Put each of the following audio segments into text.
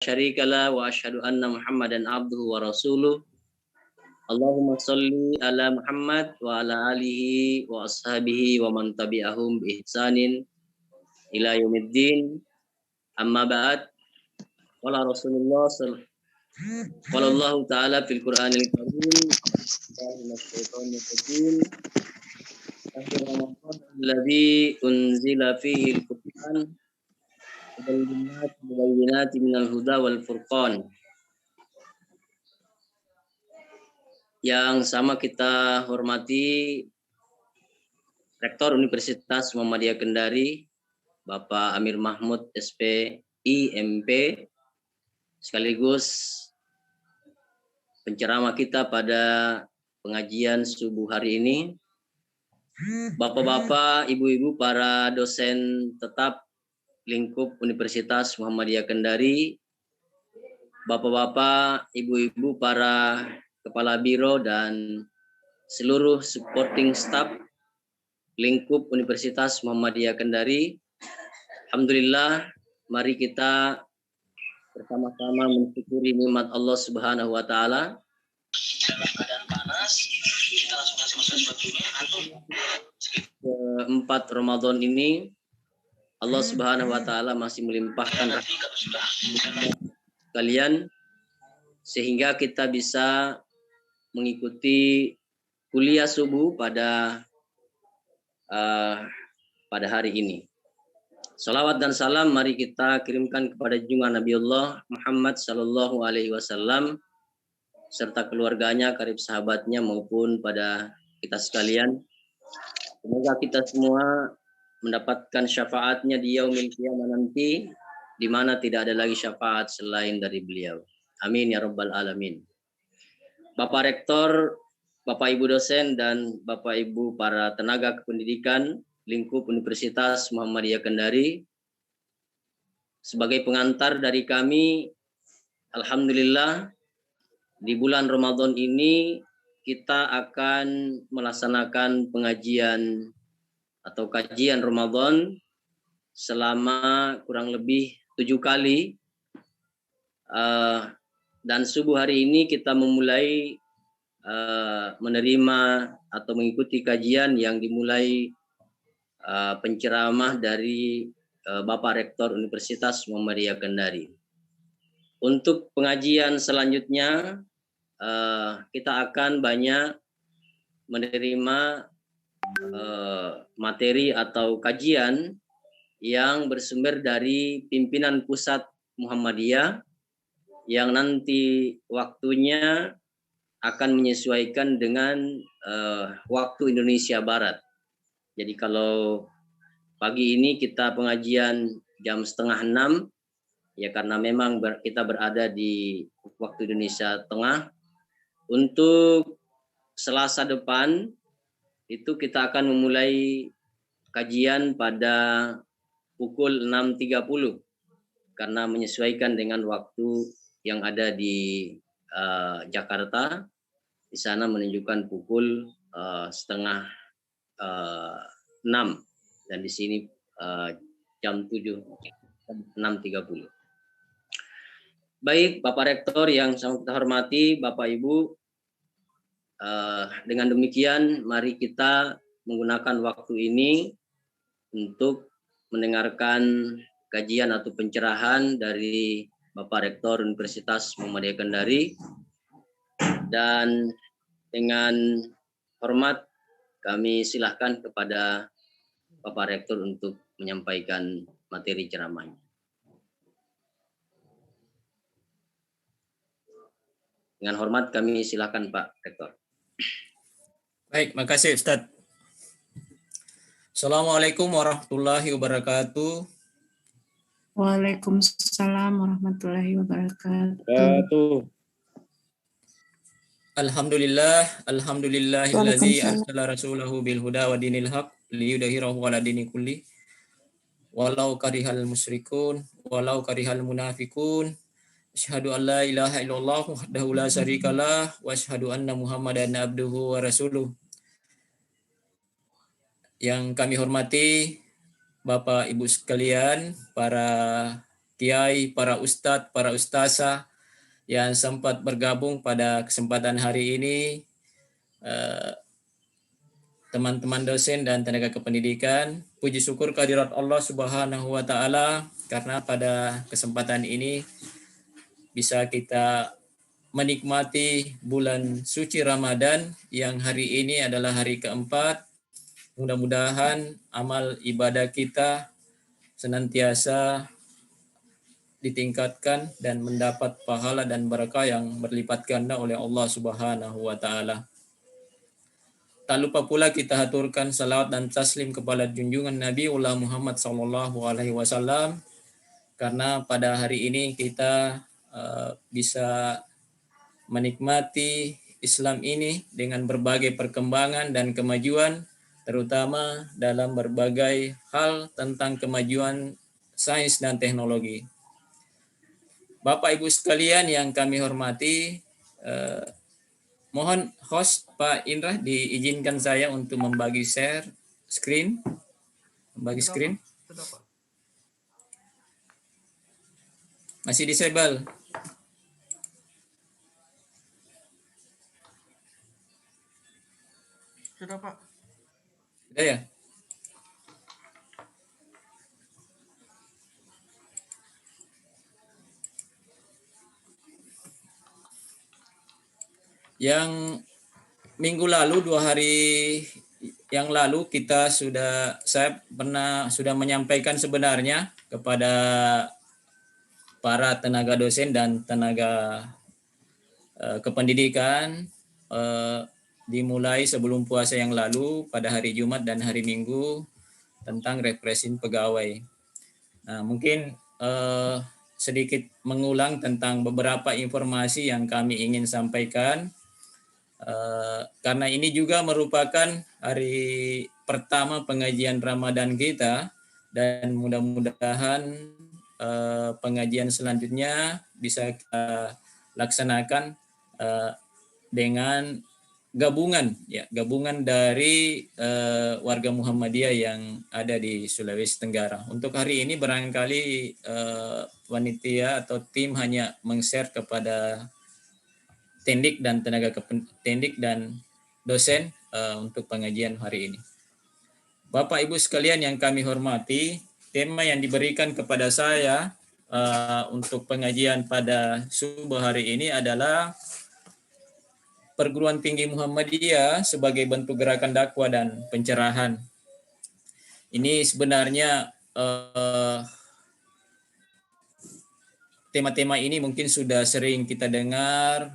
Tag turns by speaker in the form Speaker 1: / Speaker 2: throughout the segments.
Speaker 1: syarika lah wa asyhadu anna Muhammadan abduhu wa rasuluh. Allahumma sholli ala Muhammad wa ala alihi wa ashabihi wa man tabi'ahum bi ihsanin ila yaumiddin. Amma ba'd. Qala Rasulullah sallallahu ta'ala fil Qur'anil Karim. Alladzi unzila fihi al-Qur'an mubayyinatin minal huda wal furqan. Yang sama kita hormati Rektor Universitas Muhammadiyah Kendari, Bapak Amir Mahmud SP IMP, sekaligus penceramah kita pada pengajian subuh hari ini. Bapak-bapak, ibu-ibu, para dosen tetap lingkup Universitas Muhammadiyah Kendari, bapak-bapak, ibu-ibu, para kepala biro dan seluruh supporting staff lingkup Universitas Muhammadiyah Kendari. Alhamdulillah, mari kita bersama-sama mensyukuri nikmat Allah Subhanahu wa taala. Dalam keadaan panas, kita langsung kasih sesuatunya atau keempat Ramadan ini Allah Subhanahu wa taala masih melimpahkan kalian sehingga kita bisa mengikuti kuliah subuh pada hari ini. Salawat dan salam mari kita kirimkan kepada junjungan Nabi Allah Muhammad sallallahu alaihi wasallam serta keluarganya, karib sahabatnya maupun pada kita sekalian. Semoga kita semua mendapatkan syafaatnya di yaumil qiyamah nanti, di mana tidak ada lagi syafaat selain dari beliau. Amin ya rabbal alamin. Bapak Rektor, Bapak Ibu dosen, dan Bapak Ibu para tenaga kependidikan lingkup Universitas Muhammadiyah Kendari, sebagai pengantar dari kami, alhamdulillah di bulan Ramadan ini kita akan melaksanakan pengajian atau kajian Ramadan selama kurang lebih 7 kali. Dan subuh hari ini kita memulai menerima atau mengikuti kajian yang dimulai penceramah dari Bapak Rektor Universitas Muhammadiyah Kendari. Untuk pengajian selanjutnya kita akan banyak menerima materi atau kajian yang bersumber dari pimpinan pusat Muhammadiyah yang nanti waktunya akan menyesuaikan dengan waktu Indonesia Barat. Jadi kalau pagi ini kita pengajian jam 5:30, ya karena memang kita berada di waktu Indonesia Tengah. Untuk Selasa depan itu kita akan memulai kajian pada pukul 6.30 karena menyesuaikan dengan waktu yang ada di Jakarta. Di sana menunjukkan pukul 5:30 dan di sini jam 6.30. Baik, Bapak Rektor yang sangat kita hormati, Bapak Ibu, dengan demikian mari kita menggunakan waktu ini untuk mendengarkan kajian atau pencerahan dari Bapak Rektor Universitas Muhammadiyah Kendari. Dan dengan hormat kami silahkan kepada Bapak Rektor untuk menyampaikan materi ceramahnya. Dengan hormat kami silahkan Pak Rektor.
Speaker 2: Baik, makasih Ustadz. Assalamualaikum warahmatullahi wabarakatuh.
Speaker 3: Waalaikumsalam warahmatullahi wabarakatuh.
Speaker 2: Alhamdulillahillazi arsala rasulahu bil huda wa dinil haq liyudhhirahu 'ala dini kulli walau karihal musyrikun walau karihal munafiqun. Asyhadu an la ilaha illallah wahdahu la syarikalah wa asyhadu anna Muhammadan abduhu wa rasuluh. Yang kami hormati Bapak Ibu sekalian, para kiai, para ustadz, para ustazah yang sempat bergabung pada kesempatan hari ini, teman-teman dosen dan tenaga kependidikan. Puji syukur kehadirat Allah Subhanahu wa taala karena pada kesempatan ini bisa kita menikmati bulan suci Ramadan yang hari ini adalah hari keempat. Mudah-mudahan amal ibadah kita senantiasa ditingkatkan dan mendapat pahala dan berkah yang berlipat ganda oleh Allah Subhanahu wa taala. Tak lupa pula kita haturkan salawat dan taslim kepada junjungan Nabi Muhammad sallallahu alaihi wasallam karena pada hari ini kita bisa menikmati Islam ini dengan berbagai perkembangan dan kemajuan, terutama dalam berbagai hal tentang kemajuan sains dan teknologi. Bapak Ibu sekalian yang kami hormati, mohon host Pak Indra diizinkan saya untuk membagi share screen. Membagi screen. Masih disable.
Speaker 4: Sudah, Pak.
Speaker 2: Sudah ya? Yang minggu lalu, 2 hari yang lalu saya sudah menyampaikan sebenarnya kepada para tenaga dosen dan tenaga kependidikan dimulai sebelum puasa yang lalu pada hari Jumat dan hari Minggu tentang refreshing pegawai. Nah, mungkin sedikit mengulang tentang beberapa informasi yang kami ingin sampaikan. Karena ini juga merupakan hari pertama pengajian Ramadan kita dan mudah-mudahan pengajian selanjutnya bisa kita laksanakan dengan gabungan dari warga Muhammadiyah yang ada di Sulawesi Tenggara. Untuk hari ini barangkali panitia atau tim hanya meng-share kepada tendik dan tendik dan dosen untuk pengajian hari ini. Bapak Ibu sekalian yang kami hormati, tema yang diberikan kepada saya untuk pengajian pada subuh hari ini adalah Perguruan Tinggi Muhammadiyah sebagai bentuk gerakan dakwah dan pencerahan. Ini sebenarnya tema-tema ini mungkin sudah sering kita dengar,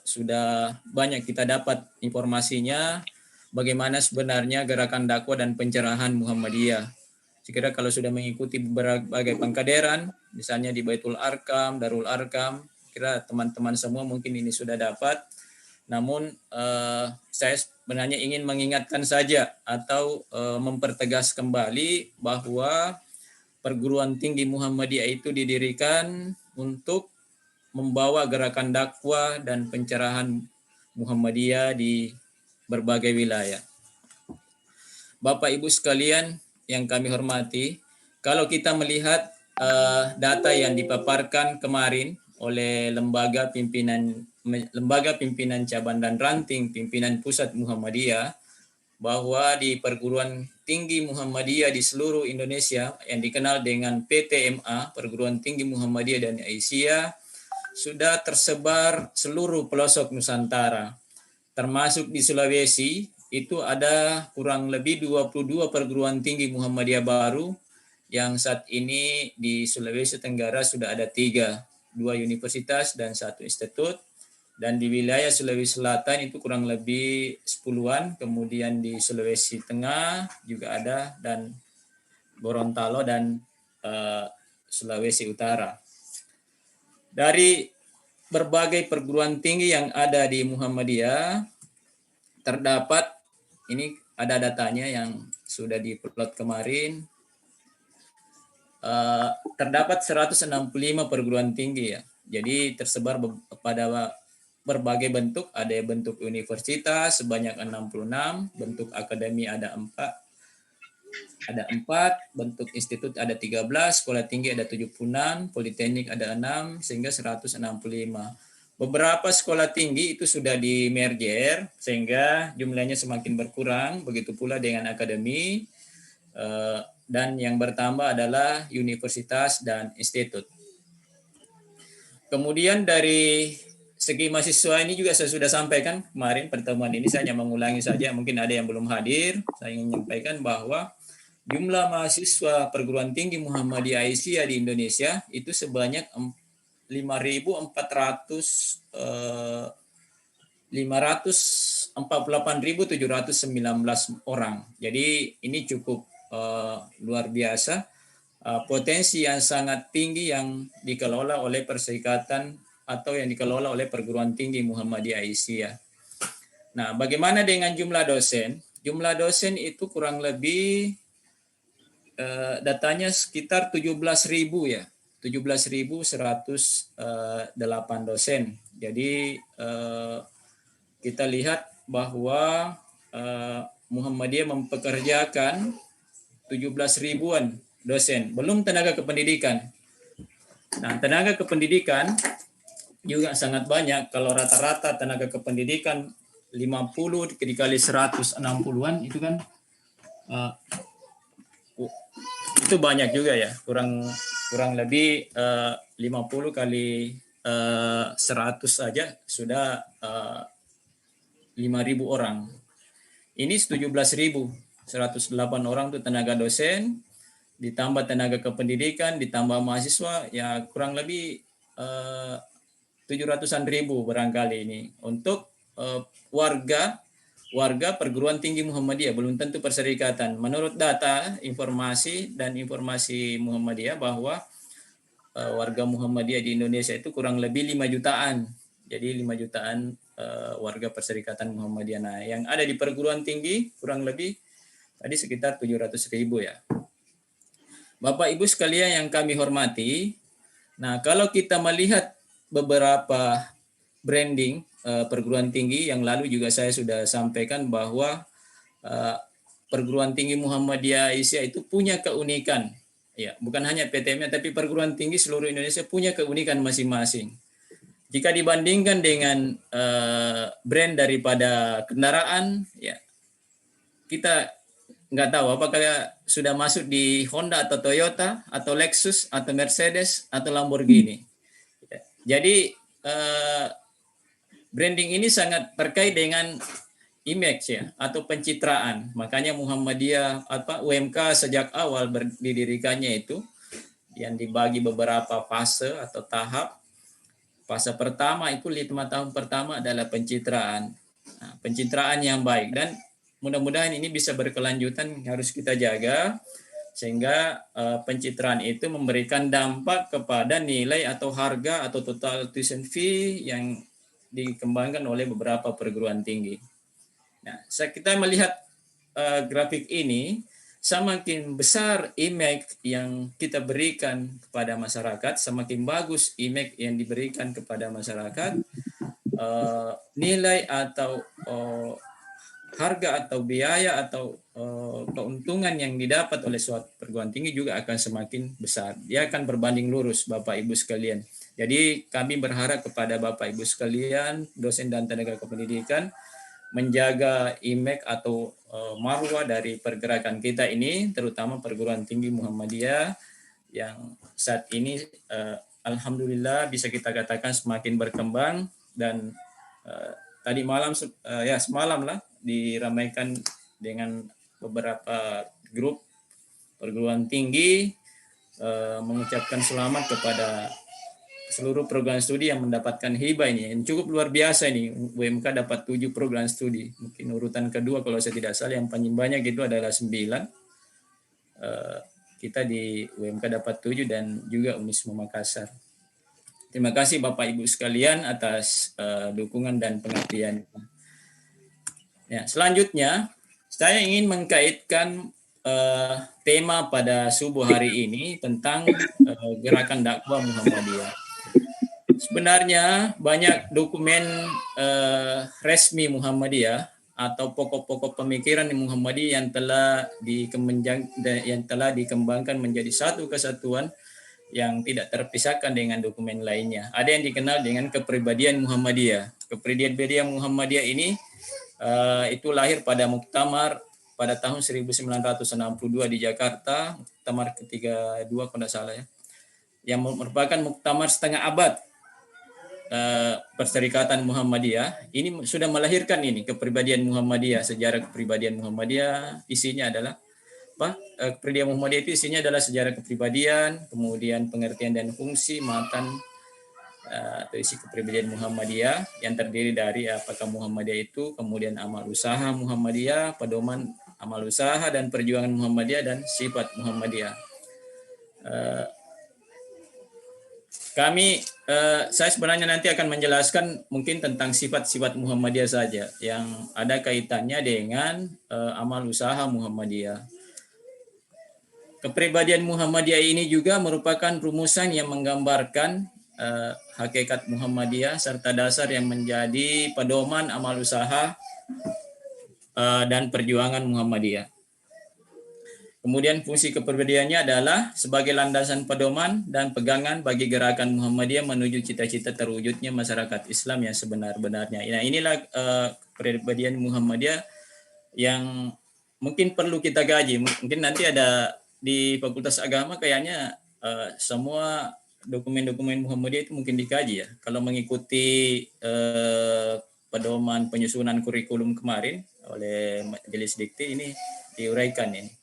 Speaker 2: sudah banyak kita dapat informasinya bagaimana sebenarnya gerakan dakwah dan pencerahan Muhammadiyah. Sekira kalau sudah mengikuti berbagai pengkaderan, misalnya di Baitul Arkam, Darul Arkam, kira teman-teman semua mungkin ini sudah dapat. Namun saya sebenarnya ingin mengingatkan saja atau mempertegas kembali bahwa Perguruan Tinggi Muhammadiyah itu didirikan untuk membawa gerakan dakwah dan pencerahan Muhammadiyah di berbagai wilayah. Bapak Ibu sekalian yang kami hormati, kalau kita melihat data yang dipaparkan kemarin oleh lembaga pimpinan cabang dan ranting pimpinan pusat Muhammadiyah, bahwa di perguruan tinggi Muhammadiyah di seluruh Indonesia yang dikenal dengan PTMA, Perguruan Tinggi Muhammadiyah dan Aisyah, sudah tersebar seluruh pelosok Nusantara. Termasuk di Sulawesi, itu ada kurang lebih 22 perguruan tinggi Muhammadiyah baru yang saat ini di Sulawesi Tenggara sudah ada 3, 2 universitas dan 1 institut. Dan di wilayah Sulawesi Selatan itu kurang lebih 10-an, kemudian di Sulawesi Tengah juga ada, dan Gorontalo dan Sulawesi Utara. Dari berbagai perguruan tinggi yang ada di Muhammadiyah, terdapat, ini ada datanya yang sudah di-upload kemarin, terdapat 165 perguruan tinggi ya. Jadi tersebar pada berbagai bentuk, ada bentuk universitas sebanyak 66, bentuk akademi ada 4, ada 4, bentuk institut ada 13, sekolah tinggi ada 76, politeknik ada 6, sehingga 165. Beberapa sekolah tinggi itu sudah di merger, sehingga jumlahnya semakin berkurang, begitu pula dengan akademi, dan yang bertambah adalah universitas dan institut. Kemudian dari segi mahasiswa ini juga saya sudah sampaikan kemarin pertemuan ini, saya hanya mengulangi saja, mungkin ada yang belum hadir. Saya ingin menyampaikan bahwa jumlah mahasiswa perguruan tinggi Muhammadiyah Aisyah di Indonesia itu sebanyak 548.719 orang. Jadi ini cukup luar biasa, potensi yang sangat tinggi yang dikelola oleh perserikatan atau yang dikelola oleh perguruan tinggi Muhammadiyah Aisyah. Nah, bagaimana dengan jumlah dosen? Jumlah dosen itu kurang lebih datanya sekitar 17.000 ya, 17.108 dosen. Jadi kita lihat bahwa Muhammadiyah mempekerjakan 17.000-an dosen, belum tenaga kependidikan. Nah, tenaga kependidikan juga sangat banyak. Kalau rata-rata tenaga kependidikan 50 dikali 160-an itu kan itu banyak juga ya, kurang lebih 50 kali 100 saja sudah 5.000 orang. Ini 17.108 orang itu tenaga dosen, ditambah tenaga kependidikan, ditambah mahasiswa, ya kurang lebih 700-an ribu barangkali ini. Untuk warga perguruan tinggi Muhammadiyah, belum tentu perserikatan. Menurut data, informasi Muhammadiyah bahwa warga Muhammadiyah di Indonesia itu kurang lebih 5 jutaan. Jadi 5 jutaan warga perserikatan Muhammadiyah. Nah, yang ada di perguruan tinggi kurang lebih tadi sekitar 700.000 ya. Bapak Ibu sekalian yang kami hormati, nah kalau kita melihat beberapa branding perguruan tinggi yang lalu juga saya sudah sampaikan bahwa perguruan tinggi Muhammadiyah Aisyah itu punya keunikan, ya bukan hanya PTM tapi perguruan tinggi seluruh Indonesia punya keunikan masing-masing. Jika dibandingkan dengan brand daripada kendaraan, ya kita nggak tahu apakah sudah masuk di Honda atau Toyota atau Lexus atau Mercedes atau Lamborghini. Jadi branding ini sangat terkait dengan image ya atau pencitraan. Makanya Muhammadiyah UMK sejak awal didirikannya itu yang dibagi beberapa fase atau tahap. Fase pertama itu 5 tahun pertama adalah pencitraan. Nah, pencitraan yang baik, dan mudah-mudahan ini bisa berkelanjutan, harus kita jaga sehingga pencitraan itu memberikan dampak kepada nilai atau harga atau total tuition fee yang dikembangkan oleh beberapa perguruan tinggi. Nah, kita melihat grafik ini, semakin besar image yang kita berikan kepada masyarakat, semakin bagus image yang diberikan kepada masyarakat, nilai atau harga atau biaya atau keuntungan yang didapat oleh suatu perguruan tinggi juga akan semakin besar. Dia akan berbanding lurus, Bapak Ibu sekalian. Jadi kami berharap kepada Bapak Ibu sekalian, dosen dan tenaga kependidikan, menjaga image atau marwah dari pergerakan kita ini, terutama perguruan tinggi Muhammadiyah yang saat ini alhamdulillah bisa kita katakan semakin berkembang, dan tadi malam semalam lah diramaikan dengan beberapa grup perguruan tinggi mengucapkan selamat kepada seluruh program studi yang mendapatkan hibah ini. Yang cukup luar biasa ini, UMK dapat 7 program studi. Mungkin urutan kedua kalau saya tidak salah yang paling banyak itu adalah 9. Kita di UMK dapat 7 dan juga Unisma Makassar. Terima kasih Bapak Ibu sekalian atas dukungan dan pengertian. Ya, selanjutnya saya ingin mengkaitkan tema pada subuh hari ini tentang gerakan dakwah Muhammadiyah. Sebenarnya banyak dokumen resmi Muhammadiyah atau pokok-pokok pemikiran Muhammadiyah yang telah dikembangkan menjadi satu kesatuan yang tidak terpisahkan dengan dokumen lainnya. Ada yang dikenal dengan kepribadian Muhammadiyah. Kepribadian Muhammadiyah ini itu lahir pada muktamar pada tahun 1962 di Jakarta, muktamar ke-32 kalau tidak salah ya, yang merupakan muktamar setengah abad Perserikatan Muhammadiyah. Ini sudah melahirkan ini kepribadian Muhammadiyah, sejarah kepribadian Muhammadiyah. Isinya adalah kepribadian Muhammadiyah itu isinya adalah sejarah kepribadian, kemudian pengertian dan fungsi, matan atau isi kepribadian Muhammadiyah yang terdiri dari apakah Muhammadiyah itu, kemudian amal usaha Muhammadiyah, pedoman amal usaha dan perjuangan Muhammadiyah, dan sifat Muhammadiyah. Saya sebenarnya nanti akan menjelaskan mungkin tentang sifat-sifat Muhammadiyah saja yang ada kaitannya dengan amal usaha Muhammadiyah. Kepribadian Muhammadiyah ini juga merupakan rumusan yang menggambarkan hakikat Muhammadiyah serta dasar yang menjadi pedoman amal usaha dan perjuangan Muhammadiyah. Kemudian fungsi kepribadiannya adalah sebagai landasan pedoman dan pegangan bagi gerakan Muhammadiyah menuju cita-cita terwujudnya masyarakat Islam yang sebenar-benarnya. Nah, inilah kepribadian Muhammadiyah yang mungkin perlu kita kaji. Mungkin nanti ada di Fakultas Agama kayaknya semua dokumen-dokumen Muhammadiyah itu mungkin dikaji ya. Kalau mengikuti pedoman penyusunan kurikulum kemarin oleh Majelis Dikti ini diuraikan ini.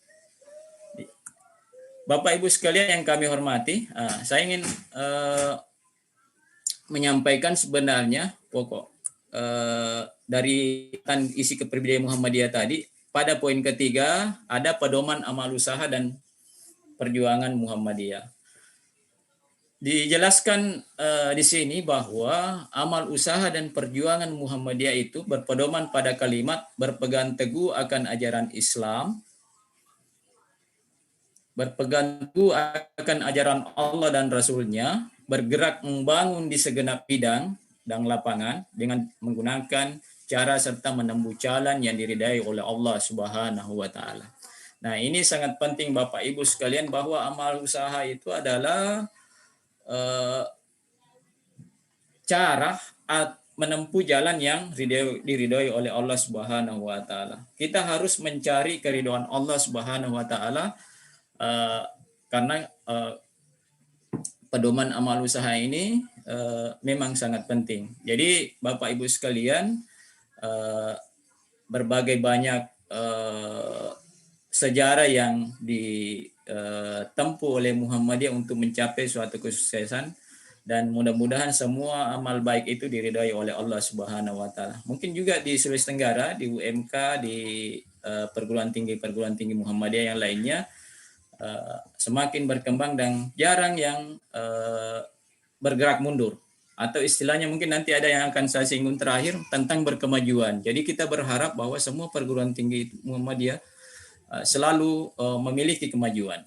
Speaker 2: Bapak Ibu sekalian yang kami hormati, saya ingin menyampaikan sebenarnya pokok dari isi kepribadian Muhammadiyah tadi. Pada poin ketiga ada pedoman amal usaha dan perjuangan Muhammadiyah. Dijelaskan di sini bahwa amal usaha dan perjuangan Muhammadiyah itu berpedoman pada kalimat berpegang teguh akan ajaran Islam, berpegang teguh akan ajaran Allah dan Rasul-Nya, bergerak membangun di segenap bidang dan lapangan dengan menggunakan cara serta menempuh jalan yang diridai oleh Allah Subhanahu wa taala. Nah, ini sangat penting Bapak Ibu sekalian bahwa amal usaha itu adalah cara menempuh jalan yang diridhoi oleh Allah Subhanahu wa taala. Kita harus mencari keridhaan Allah Subhanahu wa taala karena pedoman amal usaha ini memang sangat penting. Jadi Bapak Ibu sekalian, berbagai banyak sejarah yang ditempuh oleh Muhammadiyah untuk mencapai suatu kesuksesan, dan mudah-mudahan semua amal baik itu diridhai oleh Allah Subhanahu wa taala. Mungkin juga di Sulawesi Tenggara, di UMK, di perguruan tinggi Muhammadiyah yang lainnya semakin berkembang dan jarang yang bergerak mundur, atau istilahnya mungkin nanti ada yang akan saya singgung terakhir tentang berkemajuan. Jadi kita berharap bahwa semua perguruan tinggi Muhammadiyah selalu memiliki kemajuan.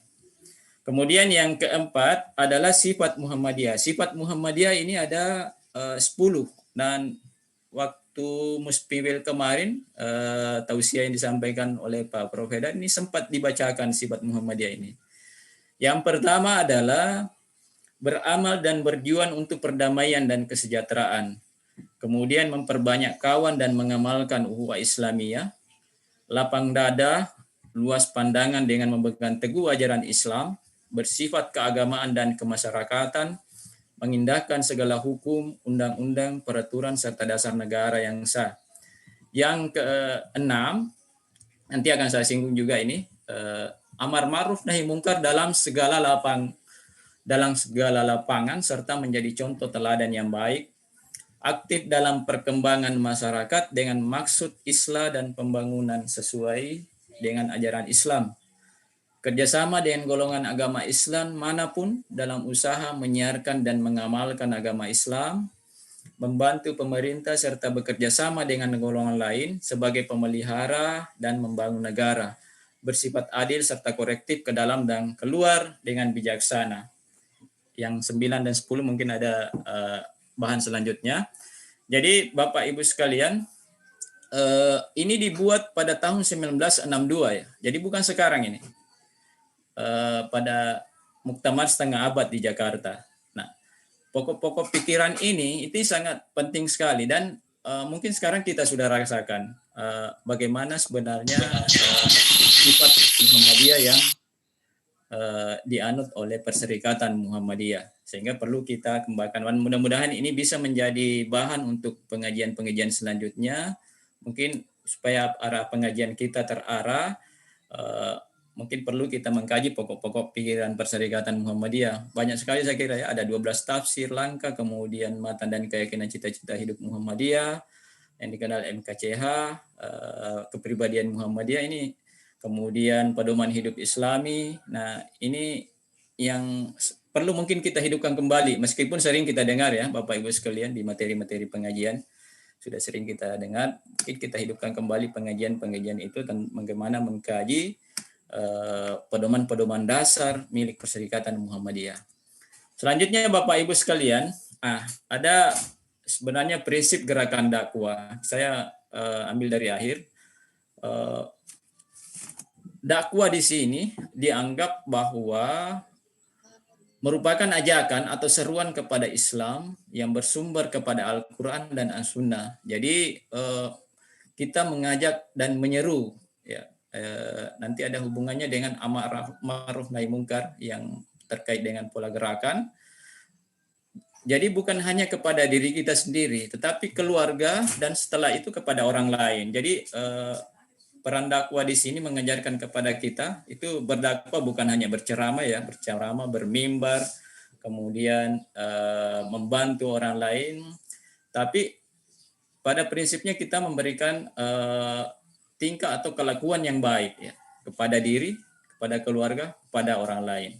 Speaker 2: Kemudian yang keempat adalah sifat Muhammadiyah. Sifat Muhammadiyah ini ada 10, dan waktu Muspimil kemarin tausiah yang disampaikan oleh Pak Prof. Hedan ini sempat dibacakan sifat Muhammadiyah ini. Yang pertama adalah beramal dan berjuang untuk perdamaian dan kesejahteraan. Kemudian memperbanyak kawan dan mengamalkan ukhuwah Islamiyah. Lapang dada, luas pandangan dengan memegang teguh ajaran Islam, bersifat keagamaan dan kemasyarakatan, mengindahkan segala hukum, undang-undang, peraturan, serta dasar negara yang sah. Yang keenam, nanti akan saya singgung juga ini, amar ma'ruf nahi mungkar dalam segala lapangan, serta menjadi contoh teladan yang baik, aktif dalam perkembangan masyarakat dengan maksud islah dan pembangunan sesuai dengan ajaran Islam, kerjasama dengan golongan agama Islam manapun dalam usaha menyiarkan dan mengamalkan agama Islam, membantu pemerintah serta bekerja sama dengan golongan lain sebagai pemelihara dan membangun negara, bersifat adil serta korektif ke dalam dan keluar dengan bijaksana. Yang 9 dan 10 mungkin ada bahan selanjutnya. Jadi Bapak Ibu sekalian, ini dibuat pada tahun 1962 ya. Jadi bukan sekarang ini. Pada muktamar setengah abad di Jakarta. Nah, pokok-pokok pikiran ini itu sangat penting sekali dan mungkin sekarang kita sudah rasakan bagaimana sebenarnya sifat Muhammadiyah yang dianut oleh Perserikatan Muhammadiyah, sehingga perlu kita kembangkan. Mudah-mudahan ini bisa menjadi bahan untuk pengajian-pengajian selanjutnya, mungkin supaya arah pengajian kita terarah. Mungkin perlu kita mengkaji pokok-pokok pikiran Perserikatan Muhammadiyah. Banyak sekali saya kira ya, ada 12 tafsir langkah, kemudian matan dan keyakinan cita-cita hidup Muhammadiyah yang dikenal MKCH, kepribadian Muhammadiyah ini, kemudian pedoman hidup Islami. Nah, ini yang perlu mungkin kita hidupkan kembali, meskipun sering kita dengar ya Bapak Ibu sekalian di materi-materi pengajian, sudah sering kita dengar, mungkin kita hidupkan kembali pengajian-pengajian itu tentang bagaimana mengkaji pedoman-pedoman dasar milik Perserikatan Muhammadiyah. Selanjutnya Bapak Ibu sekalian, ada sebenarnya prinsip gerakan dakwah. Saya ambil dari akhir. Dakwah di sini dianggap bahwa merupakan ajakan atau seruan kepada Islam yang bersumber kepada Al-Quran dan As-Sunnah. Jadi kita mengajak dan menyeru, ya, nanti ada hubungannya dengan amar ma'ruf nahi mungkar yang terkait dengan pola gerakan. Jadi bukan hanya kepada diri kita sendiri, tetapi keluarga dan setelah itu kepada orang lain. Jadi peran dakwah di sini mengajarkan kepada kita itu berdakwah bukan hanya berceramah ya, berceramah, bermimbar, kemudian membantu orang lain, tapi pada prinsipnya kita memberikan tingkah atau kelakuan yang baik ya, kepada diri, kepada keluarga, kepada orang lain.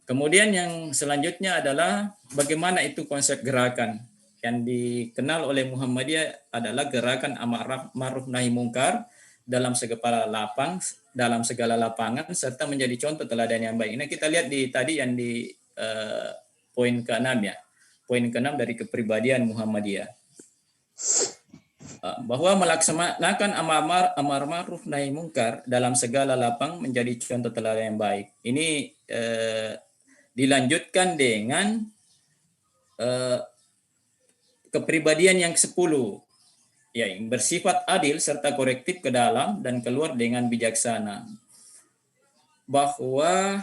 Speaker 2: Kemudian yang selanjutnya adalah bagaimana itu konsep gerakan. Yang dikenal oleh Muhammadiyah adalah gerakan amar ma'ruf nahi mungkar dalam segala lapangan serta menjadi contoh teladan yang baik. Nah, kita lihat tadi yang di poin ke-6 ya. Poin ke-6 dari kepribadian Muhammadiyah. Bahwa melaksanakan amar ma'ruf nahi mungkar dalam segala lapang menjadi contoh teladan yang baik. Ini dilanjutkan dengan kepribadian yang ke-10, ya, yang bersifat adil serta korektif ke dalam dan keluar dengan bijaksana. Bahwa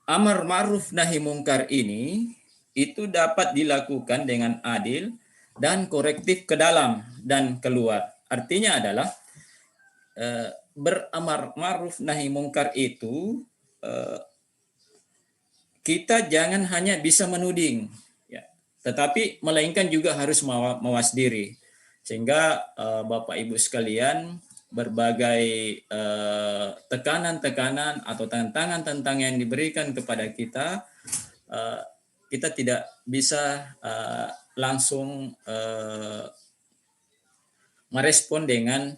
Speaker 2: amar ma'ruf nahi mungkar ini itu dapat dilakukan dengan adil dan korektif ke dalam dan keluar. Artinya adalah beramar ma'ruf nahi mungkar itu kita jangan hanya bisa menuding, ya, tetapi melainkan juga harus mawas diri. Sehingga Bapak Ibu sekalian, berbagai tekanan-tekanan atau tantangan-tantangan yang diberikan kepada kita, kita tidak bisa langsung merespon dengan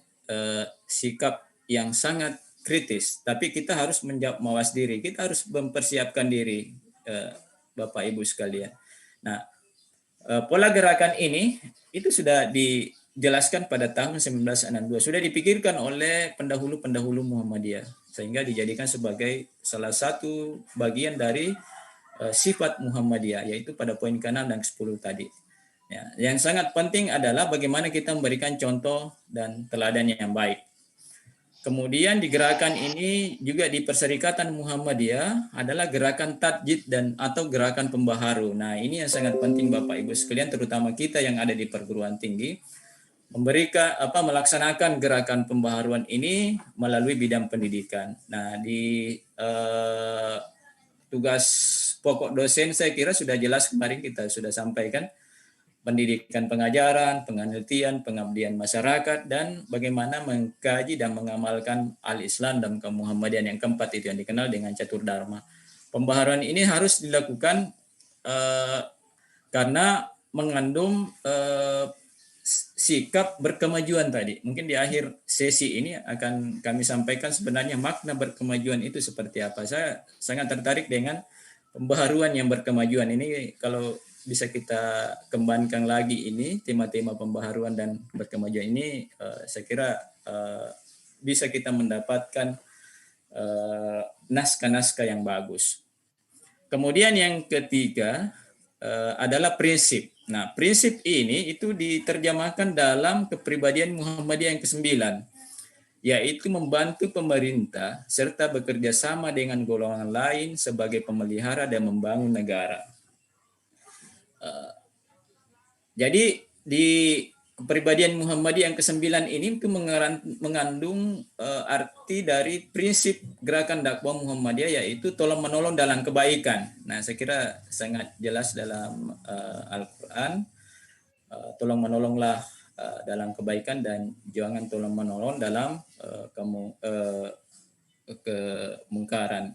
Speaker 2: sikap yang sangat kritis, tapi kita harus mawas diri, kita harus mempersiapkan diri, Bapak Ibu sekalian. Nah, pola gerakan ini itu sudah dijelaskan pada tahun 1962, sudah dipikirkan oleh pendahulu-pendahulu Muhammadiyah, sehingga dijadikan sebagai salah satu bagian dari sifat Muhammadiyah, yaitu pada poin ke-6 dan ke-10 tadi. Ya, yang sangat penting adalah bagaimana kita memberikan contoh dan teladan yang baik. Kemudian di gerakan ini juga di Perserikatan Muhammadiyah adalah gerakan tadjid dan atau gerakan pembaharu. Nah, ini yang sangat penting Bapak Ibu sekalian, terutama kita yang ada di perguruan tinggi, melaksanakan gerakan pembaharuan ini melalui bidang pendidikan. Nah, di tugas pokok dosen saya kira sudah jelas kemarin kita sudah sampaikan, pendidikan pengajaran, penelitian, pengabdian masyarakat, dan bagaimana mengkaji dan mengamalkan al-Islam dan kemuhammadian yang keempat itu yang dikenal dengan catur dharma. Pembaharuan ini harus dilakukan karena mengandung sikap berkemajuan tadi. Mungkin di akhir sesi ini akan kami sampaikan sebenarnya makna berkemajuan itu seperti apa. Saya sangat tertarik dengan pembaharuan yang berkemajuan ini. Kalau bisa kita kembangkan lagi ini tema-tema pembaharuan dan berkemajuan ini, saya kira bisa kita mendapatkan naskah-naskah yang bagus. Kemudian yang ketiga adalah prinsip. Nah, prinsip ini itu diterjemahkan dalam kepribadian Muhammadiyah yang ke-9, yaitu membantu pemerintah serta bekerja sama dengan golongan lain sebagai pemelihara dan membangun negara. Jadi di kepribadian Muhammadiyah yang ke-9 ini itu mengandung arti dari prinsip gerakan dakwah Muhammadiyah, yaitu tolong menolong dalam kebaikan. Nah, saya kira sangat jelas dalam Al-Quran, tolong menolonglah dalam kebaikan dan jangan tolong menolong dalam kemungkaran.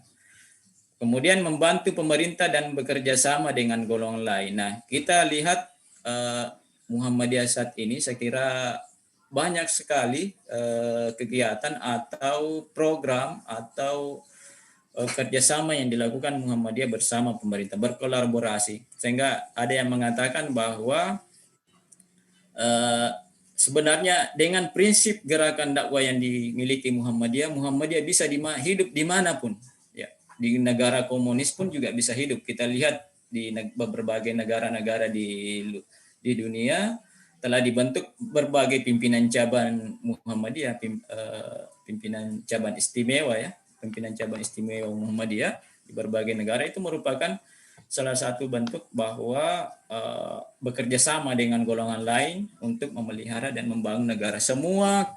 Speaker 2: Kemudian membantu pemerintah dan bekerja sama dengan golongan lain. Nah, kita lihat Muhammadiyah saat ini saya kira banyak sekali kegiatan atau program atau kerjasama yang dilakukan Muhammadiyah bersama pemerintah, berkolaborasi. Sehingga ada yang mengatakan bahwa sebenarnya dengan prinsip gerakan dakwah yang dimiliki Muhammadiyah bisa hidup dimanapun. Di negara komunis pun juga bisa hidup. Kita lihat di berbagai negara-negara di dunia telah dibentuk berbagai pimpinan cabang Muhammadiyah, pimpinan cabang istimewa pimpinan cabang istimewa Muhammadiyah di berbagai negara. Itu merupakan salah satu bentuk bahwa bekerja sama dengan golongan lain untuk memelihara dan membangun negara. Semua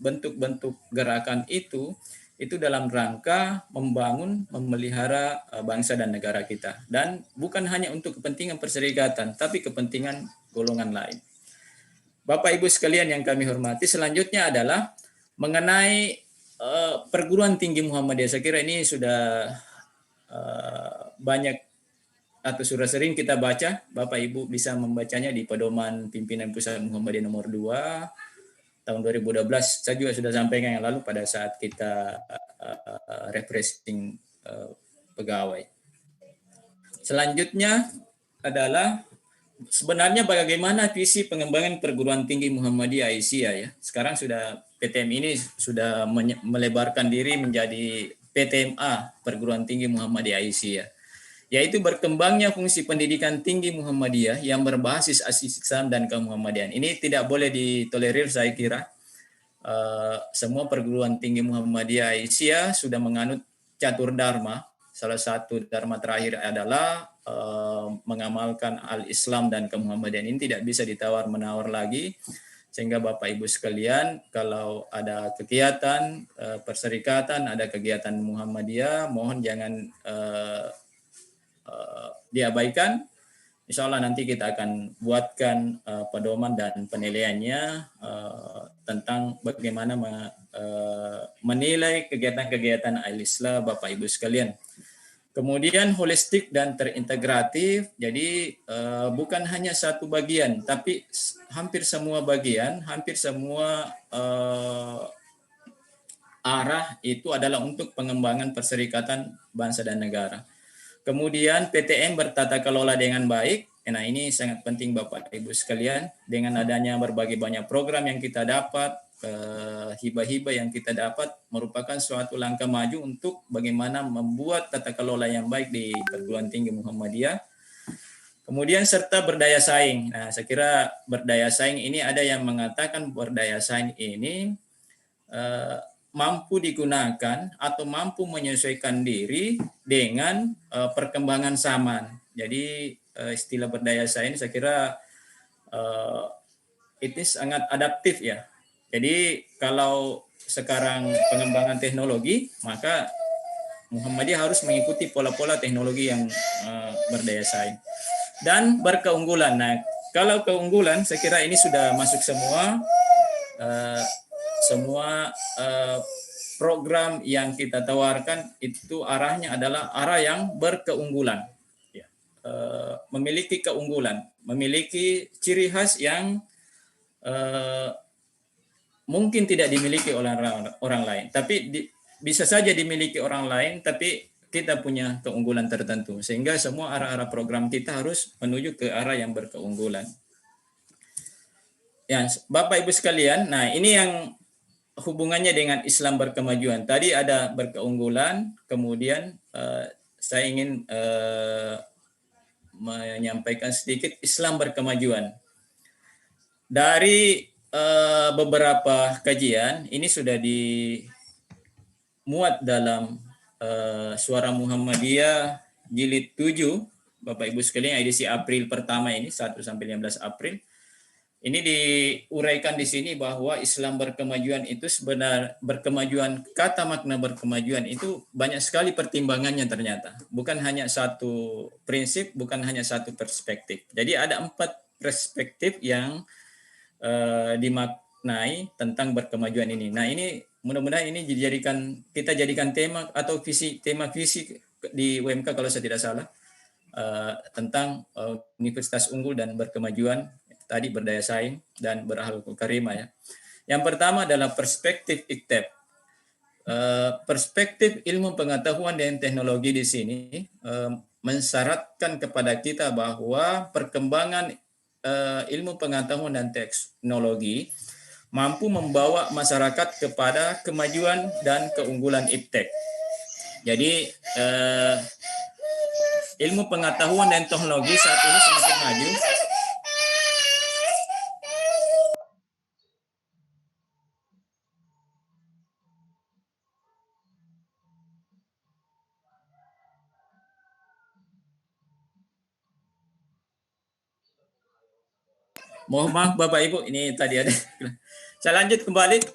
Speaker 2: bentuk-bentuk gerakan itu dalam rangka membangun, memelihara bangsa dan negara kita. Dan bukan hanya untuk kepentingan perserikatan, tapi kepentingan golongan lain. Bapak Ibu sekalian yang kami hormati, selanjutnya adalah mengenai perguruan tinggi Muhammadiyah. Saya kira ini sudah banyak atau sudah sering kita baca. Bapak Ibu bisa membacanya di pedoman pimpinan pusat Muhammadiyah nomor 2 tahun 2012. Saya juga sudah sampaikan yang lalu pada saat kita refreshing pegawai. Selanjutnya adalah sebenarnya bagaimana visi pengembangan perguruan tinggi Muhammadiyah Aisyah ya. Sekarang sudah PTM ini sudah melebarkan diri menjadi PTMA, Perguruan Tinggi Muhammadiyah Aisyah, yaitu berkembangnya fungsi pendidikan tinggi Muhammadiyah yang berbasis asas Islam dan kemuhammadiyan. Ini tidak boleh ditolerir, saya kira. Semua perguruan tinggi Muhammadiyah Aisyah sudah menganut catur dharma. Salah satu dharma terakhir adalah mengamalkan al-Islam dan kemuhammadiyan. Ini tidak bisa ditawar-menawar lagi. Sehingga Bapak Ibu sekalian, kalau ada kegiatan perserikatan, ada kegiatan Muhammadiyah, mohon jangan diabaikan. Insya Allah nanti kita akan buatkan pedoman dan penilaiannya tentang bagaimana menilai kegiatan-kegiatan al-Islam Bapak Ibu sekalian. Kemudian holistik dan terintegratif, jadi bukan hanya satu bagian, tapi hampir semua bagian, hampir semua arah itu adalah untuk pengembangan perserikatan bangsa dan negara. Kemudian PTM bertata kelola dengan baik. Nah, ini sangat penting Bapak Ibu sekalian. Dengan adanya berbagai banyak program yang kita dapat, hibah-hibah yang kita dapat, merupakan suatu langkah maju untuk bagaimana membuat tata kelola yang baik di perguruan tinggi Muhammadiyah. Kemudian serta berdaya saing. Nah, saya kira berdaya saing ini ada yang mengatakan berdaya saing ini mampu digunakan atau mampu menyesuaikan diri dengan perkembangan zaman. Jadi istilah berdaya saing saya kira itu sangat adaptif ya. Jadi kalau sekarang pengembangan teknologi, maka Muhammadiyah harus mengikuti pola-pola teknologi yang berdaya saing dan berkeunggulan. Nah, kalau keunggulan saya kira ini sudah masuk semua program yang kita tawarkan itu arahnya adalah arah yang berkeunggulan, ya. Memiliki keunggulan, memiliki ciri khas yang mungkin tidak dimiliki oleh orang lain, tapi bisa saja dimiliki orang lain, tapi kita punya keunggulan tertentu. Sehingga semua arah-arah program kita harus menuju ke arah yang berkeunggulan. Ya, Bapak Ibu sekalian, nah ini yang hubungannya dengan Islam berkemajuan. Tadi ada berkeunggulan, kemudian saya ingin menyampaikan sedikit Islam berkemajuan. Dari beberapa kajian, ini sudah dimuat dalam Suara Muhammadiyah jilid 7, Bapak Ibu sekalian, edisi April pertama ini, 1 sampai 15 April. Ini diuraikan di sini bahwa Islam berkemajuan itu berkemajuan, kata makna berkemajuan itu banyak sekali pertimbangannya ternyata. Bukan hanya satu prinsip, bukan hanya satu perspektif. Jadi ada 4 perspektif yang dimaknai tentang berkemajuan ini. Nah, ini mudah-mudahan ini kita jadikan tema atau tema visi di UMK kalau saya tidak salah, tentang Universitas Unggul dan berkemajuan, tadi berdaya saing dan berakhlakul karimah ya. Yang pertama adalah perspektif IKTEB. Perspektif ilmu pengetahuan dan teknologi di sini mensyaratkan kepada kita bahwa perkembangan ilmu pengetahuan dan teknologi mampu membawa masyarakat kepada kemajuan dan keunggulan iptek. Jadi ilmu pengetahuan dan teknologi saat ini semakin maju. Mohon maaf Bapak Ibu, ini tadi ada. Saya lanjut kembali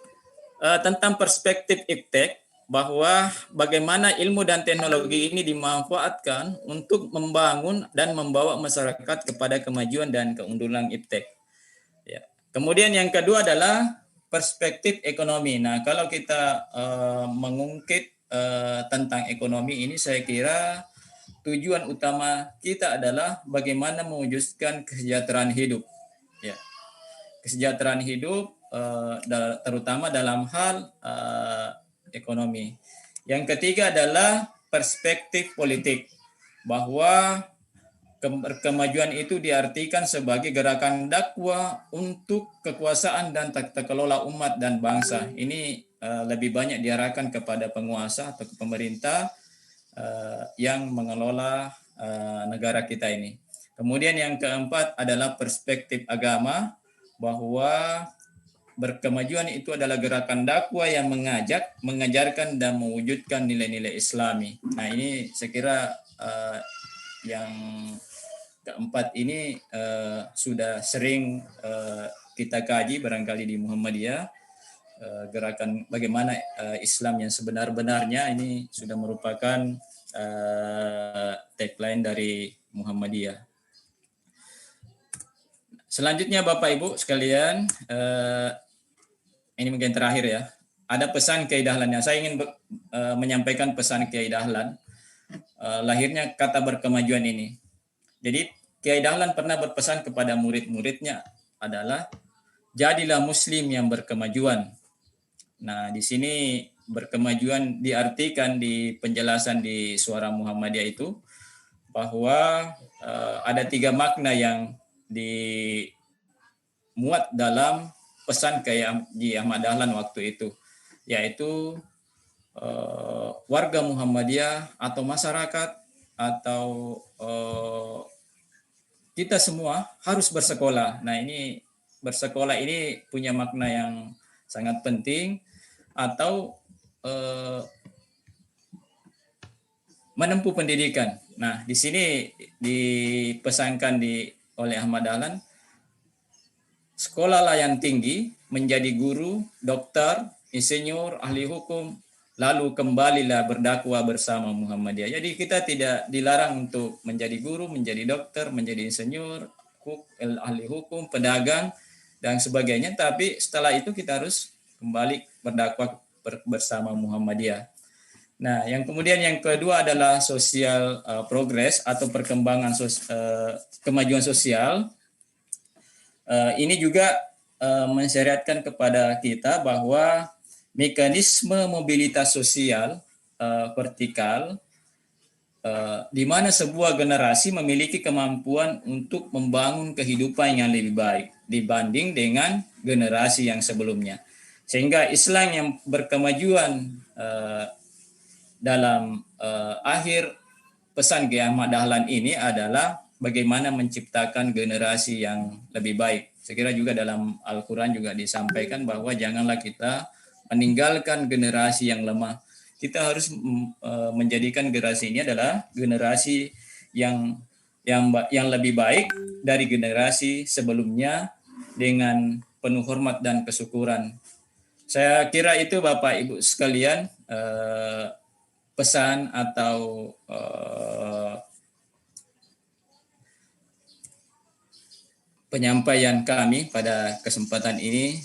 Speaker 2: tentang perspektif iptek, bahwa bagaimana ilmu dan teknologi ini dimanfaatkan untuk membangun dan membawa masyarakat kepada kemajuan dan keunggulan iptek. Ya. Kemudian yang kedua adalah perspektif ekonomi. Nah, kalau kita mengungkit tentang ekonomi ini, saya kira tujuan utama kita adalah bagaimana mewujudkan kesejahteraan hidup. Ya. Kesejahteraan hidup terutama dalam hal ekonomi. Yang ketiga adalah perspektif politik, bahwa kemajuan itu diartikan sebagai gerakan dakwah untuk kekuasaan dan tata kelola umat dan bangsa. Ini lebih banyak diarahkan kepada penguasa atau pemerintah yang mengelola negara kita ini. Kemudian yang keempat adalah perspektif agama, bahwa berkemajuan itu adalah gerakan dakwah yang mengajarkan dan mewujudkan nilai-nilai Islami. Nah, ini saya kira yang keempat ini sudah sering kita kaji barangkali di Muhammadiyah. Gerakan bagaimana Islam yang sebenar-benarnya ini sudah merupakan tagline dari Muhammadiyah. Selanjutnya Bapak Ibu sekalian, ini mungkin terakhir ya. Ada pesan Kiai Dahlan. Saya ingin menyampaikan pesan Kiai Dahlan. Lahirnya kata berkemajuan ini. Jadi Kiai Dahlan pernah berpesan kepada murid-muridnya adalah jadilah muslim yang berkemajuan. Nah, di sini berkemajuan diartikan di penjelasan di Suara Muhammadiyah itu bahwa ada 3 makna yang dimuat dalam pesan Kiai Haji Ahmad Dahlan waktu itu, yaitu warga Muhammadiyah atau masyarakat atau kita semua harus bersekolah. Nah, ini bersekolah ini punya makna yang sangat penting, atau menempuh pendidikan. Nah, di sini dipesankan oleh Ahmad Dahlan, sekolahlah yang tinggi, menjadi guru, dokter, insinyur, ahli hukum, lalu kembalilah berdakwah bersama Muhammadiyah. Jadi kita tidak dilarang untuk menjadi guru, menjadi dokter, menjadi insinyur, ahli hukum, pedagang, dan sebagainya. Tapi setelah itu kita harus kembali berdakwah bersama Muhammadiyah. Nah, yang kemudian yang kedua adalah social progress atau perkembangan kemajuan sosial. Ini juga mensyariatkan kepada kita bahwa mekanisme mobilitas sosial vertikal di mana sebuah generasi memiliki kemampuan untuk membangun kehidupan yang lebih baik dibanding dengan generasi yang sebelumnya. Sehingga Islam yang berkemajuan dalam akhir pesan Kiai Ahmad Dahlan ini adalah bagaimana menciptakan generasi yang lebih baik. Saya kira juga dalam Al-Quran juga disampaikan bahwa janganlah kita meninggalkan generasi yang lemah. Kita harus menjadikan generasi ini adalah generasi yang lebih baik dari generasi sebelumnya dengan penuh hormat dan kesyukuran. Saya kira itu Bapak Ibu sekalian pesan atau penyampaian kami pada kesempatan ini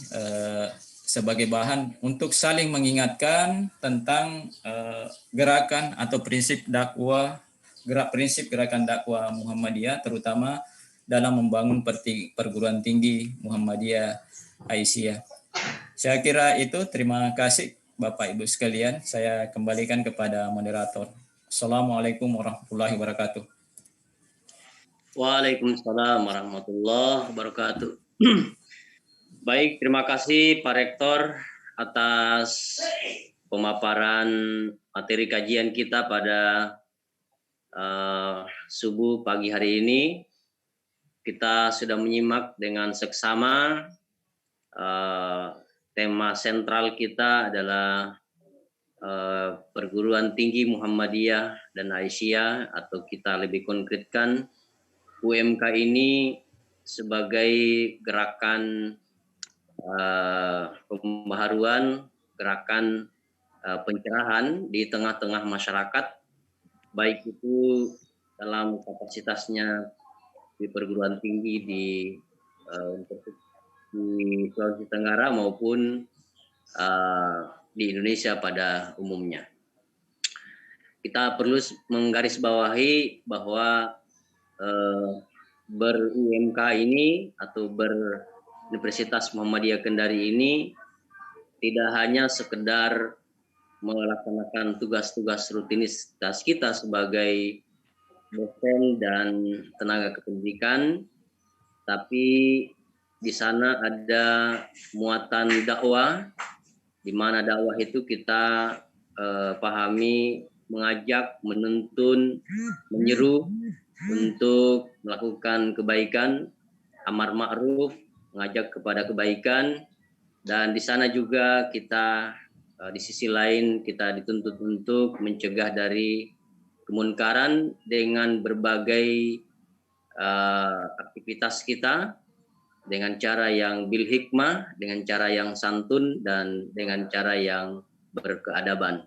Speaker 2: sebagai bahan untuk saling mengingatkan tentang gerakan atau prinsip gerakan dakwah Muhammadiyah, terutama dalam membangun perguruan tinggi Muhammadiyah Aisyah. Saya kira itu. Terima kasih Bapak Ibu sekalian. Saya kembalikan kepada moderator. Assalamualaikum warahmatullahi wabarakatuh.
Speaker 1: Waalaikumsalam warahmatullahi wabarakatuh. Baik, terima kasih Pak Rektor atas pemaparan materi kajian kita pada subuh pagi hari ini. Kita sudah menyimak dengan seksama tema sentral kita adalah perguruan tinggi Muhammadiyah dan Aisyah, atau kita lebih konkretkan UMK ini sebagai gerakan pembaharuan, gerakan pencerahan di tengah-tengah masyarakat, baik itu dalam kapasitasnya di perguruan tinggi di Sulawesi Tenggara maupun di Indonesia pada umumnya. Kita perlu menggarisbawahi bahwa ber-UMK ini atau Beruniversitas Muhammadiyah Kendari ini tidak hanya sekedar melaksanakan tugas-tugas rutinitas kita sebagai dosen dan tenaga kependidikan, tapi di sana ada muatan dakwah, di mana dakwah itu kita pahami mengajak, menuntun, menyeru untuk melakukan kebaikan, amar ma'ruf, mengajak kepada kebaikan, dan di sana juga kita di sisi lain kita dituntut untuk mencegah dari kemunkaran dengan berbagai aktivitas kita, dengan cara yang bil hikmah, dengan cara yang santun, dan dengan cara yang berkeadaban.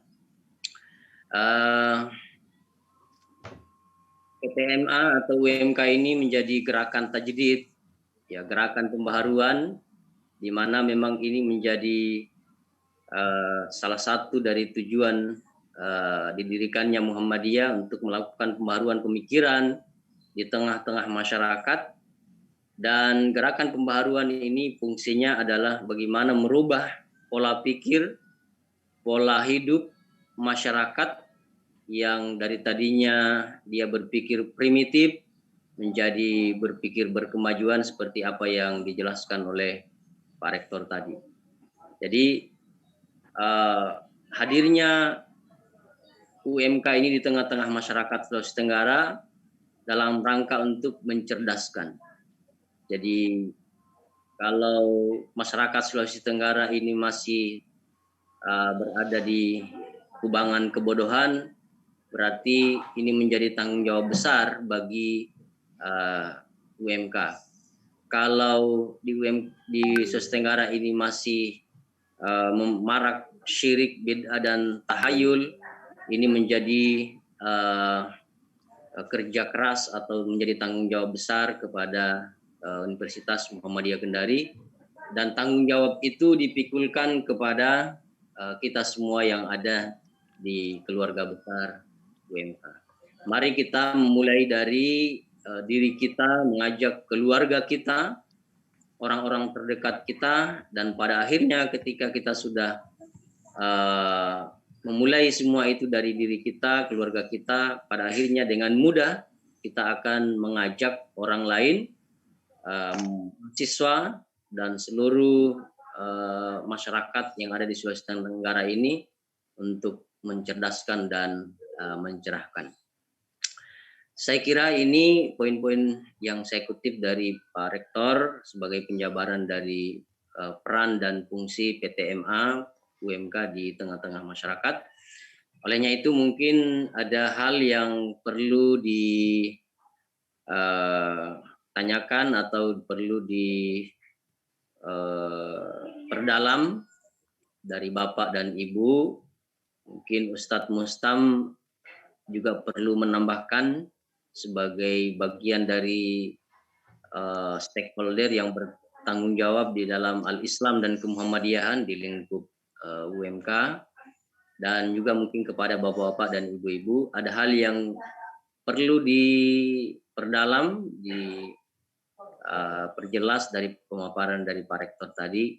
Speaker 1: PTMA atau UMK ini menjadi gerakan tajdid, ya, gerakan pembaharuan, di mana memang ini menjadi salah satu dari tujuan didirikannya Muhammadiyah untuk melakukan pembaharuan pemikiran di tengah-tengah masyarakat. Dan gerakan pembaharuan ini fungsinya adalah bagaimana merubah pola pikir, pola hidup masyarakat yang dari tadinya dia berpikir primitif menjadi berpikir berkemajuan seperti apa yang dijelaskan oleh Pak Rektor tadi. Jadi hadirnya UMK ini di tengah-tengah masyarakat Sulawesi Tenggara dalam rangka untuk mencerdaskan. Jadi kalau masyarakat Sulawesi Tenggara ini masih berada di kubangan kebodohan, berarti ini menjadi tanggung jawab besar bagi UMK. Kalau di Sulawesi Tenggara ini masih marak syirik, bid'ah dan tahayul, ini menjadi kerja keras atau menjadi tanggung jawab besar kepada Universitas Muhammadiyah Kendari, dan tanggung jawab itu dipikulkan kepada kita semua yang ada di keluarga besar UMK. Mari kita memulai dari diri kita, mengajak keluarga kita, orang-orang terdekat kita, dan pada akhirnya ketika kita sudah memulai semua itu dari diri kita, keluarga kita, pada akhirnya dengan mudah kita akan mengajak orang lain, siswa dan seluruh masyarakat yang ada di Sulawesi Tenggara ini untuk mencerdaskan dan mencerahkan. Saya kira ini poin-poin yang saya kutip dari Pak Rektor sebagai penjabaran dari peran dan fungsi PTMA UMK di tengah-tengah masyarakat. Olehnya itu mungkin ada hal yang perlu ditanyakan atau perlu diperdalam dari Bapak dan Ibu. Mungkin Ustadz Mustam juga perlu menambahkan sebagai bagian dari stakeholder yang bertanggung jawab di dalam Al-Islam dan Kemuhammadiyahan di lingkup UMK, dan juga mungkin kepada bapak-bapak dan ibu-ibu ada hal yang perlu diperdalam, diperjelas dari pemaparan dari Pak Rektor tadi.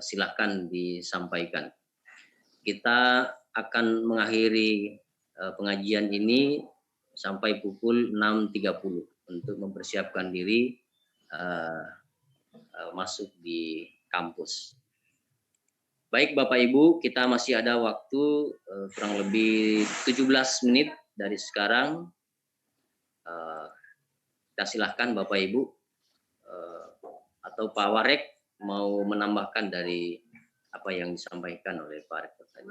Speaker 1: Silakan disampaikan. Kita akan mengakhiri pengajian ini sampai pukul 6.30 untuk mempersiapkan diri masuk di kampus. Baik Bapak Ibu, kita masih ada waktu kurang lebih 17 menit dari sekarang. Kita silahkan Bapak Ibu atau Pak Warek mau menambahkan dari apa yang disampaikan oleh Pak Rektor tadi.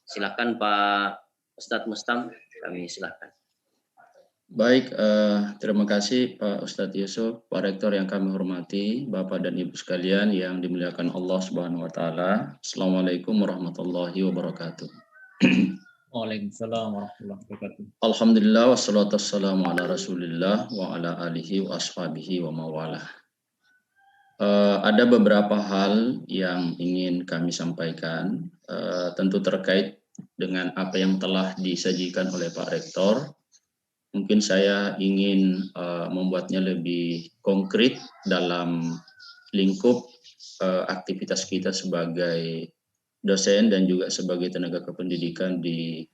Speaker 1: Silakan Pak Ustadz Mustam, kami silakan.
Speaker 4: Baik, terima kasih Pak Ustadz Yusuf, Pak Rektor yang kami hormati, Bapak dan Ibu sekalian yang dimuliakan Allah Subhanahu wa taala. Assalamualaikum warahmatullahi wabarakatuh.
Speaker 2: Waalaikumsalam warahmatullahi wabarakatuh.
Speaker 4: Alhamdulillah wassalatu wassalamu ala Rasulillah wa ala alihi wa ashabihi wa mawalah. Ada beberapa hal yang ingin kami sampaikan, tentu terkait dengan apa yang telah disajikan oleh Pak Rektor. Mungkin saya ingin membuatnya lebih konkret dalam lingkup aktivitas kita sebagai dosen dan juga sebagai tenaga kependidikan di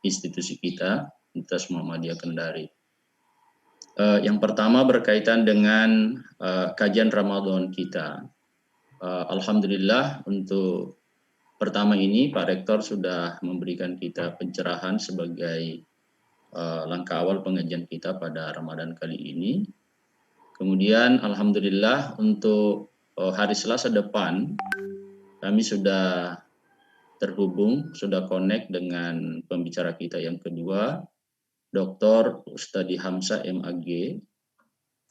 Speaker 4: institusi kita, Universitas Muhammadiyah Kendari. Yang pertama berkaitan dengan kajian Ramadan kita. Alhamdulillah untuk pertama ini Pak Rektor sudah memberikan kita pencerahan sebagai langkah awal pengajian kita pada Ramadan kali ini. Kemudian alhamdulillah untuk hari Selasa depan kami sudah terhubung, sudah connect dengan pembicara kita yang kedua, Dr. Ustadi Hamzah MAG,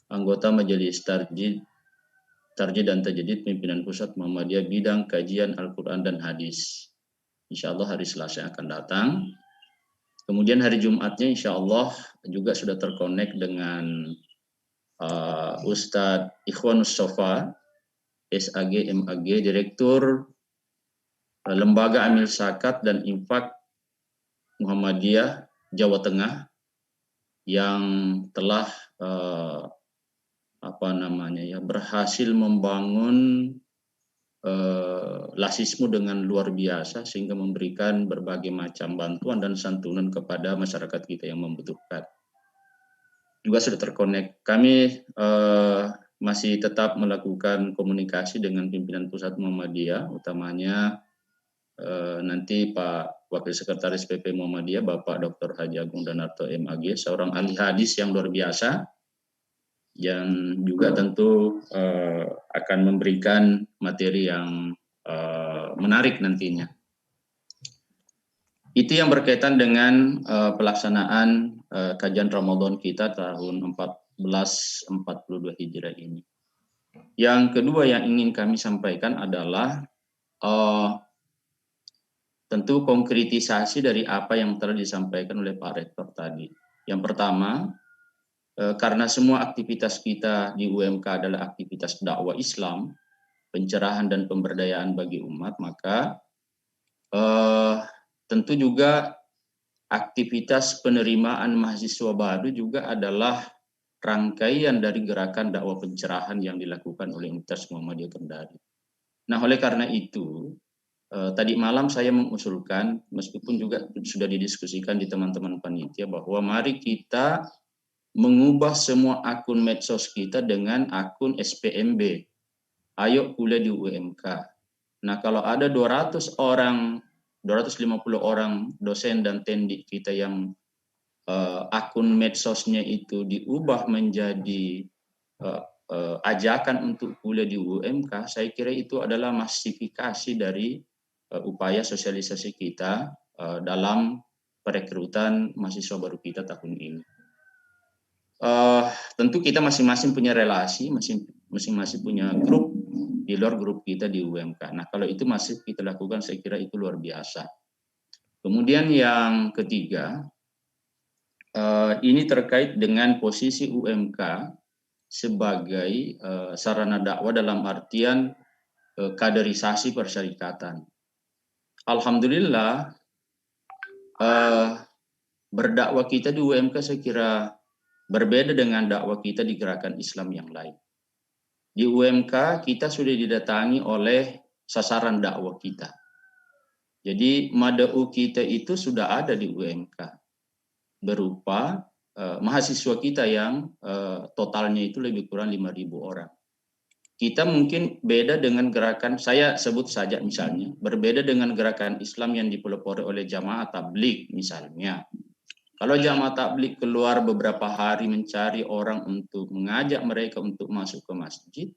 Speaker 4: anggota Majelis Tarjih dan Tajdid Pimpinan Pusat Muhammadiyah bidang kajian Al-Quran dan Hadis. Insya Allah hari Selasa yang akan datang. Kemudian hari Jumatnya insya Allah juga sudah terkonek dengan Ustadz Ikhwanus Sofa, SAG MAG, Direktur Lembaga Amil Zakat dan Infak Muhammadiyah Jawa Tengah, yang telah berhasil membangun lasismu dengan luar biasa sehingga memberikan berbagai macam bantuan dan santunan kepada masyarakat kita yang membutuhkan. Juga sudah terkonek. Kami masih tetap melakukan komunikasi dengan pimpinan pusat Muhammadiyah, utamanya nanti Pak Wakil Sekretaris PP Muhammadiyah Bapak Dr. Haji Agung Danarto MAG, seorang ahli hadis yang luar biasa, yang juga tentu akan memberikan materi yang menarik nantinya. Itu yang berkaitan dengan pelaksanaan kajian Ramadan kita tahun 1442 Hijrah ini. Yang kedua yang ingin kami sampaikan adalah tentu konkretisasi dari apa yang telah disampaikan oleh Pak Rektor tadi. Yang pertama, karena semua aktivitas kita di UMK adalah aktivitas dakwah Islam, pencerahan dan pemberdayaan bagi umat, maka tentu juga aktivitas penerimaan mahasiswa baru juga adalah rangkaian dari gerakan dakwah pencerahan yang dilakukan oleh Universitas Muhammadiyah Kendari. Nah, oleh karena itu, tadi malam saya mengusulkan, meskipun juga sudah didiskusikan di teman-teman panitia, bahwa mari kita mengubah semua akun medsos kita dengan akun SPMB. Ayo kuliah di UMK. Nah, kalau ada 200 orang, 250 orang dosen dan tendik kita yang akun medsosnya itu diubah menjadi ajakan untuk kuliah di UMK, saya kira itu adalah massifikasi dari upaya sosialisasi kita dalam perekrutan mahasiswa baru kita tahun ini. Tentu kita masing-masing punya relasi, masing-masing punya grup di luar grup kita di UMK. Nah, kalau itu masih kita lakukan, saya kira itu luar biasa. Kemudian yang ketiga, ini terkait dengan posisi UMK sebagai sarana dakwah dalam artian kaderisasi persyarikatan. Alhamdulillah, berdakwah kita di UMK saya kira berbeda dengan dakwah kita di gerakan Islam yang lain. Di UMK kita sudah didatangi oleh sasaran dakwah kita. Jadi mad'u kita itu sudah ada di UMK berupa mahasiswa kita yang totalnya itu lebih kurang 5.000 orang. Kita mungkin beda dengan gerakan, saya sebut saja misalnya, berbeda dengan gerakan Islam yang dipelopori oleh Jamaah Tabligh misalnya. Kalau Jamaah Tabligh keluar beberapa hari mencari orang untuk mengajak mereka untuk masuk ke masjid,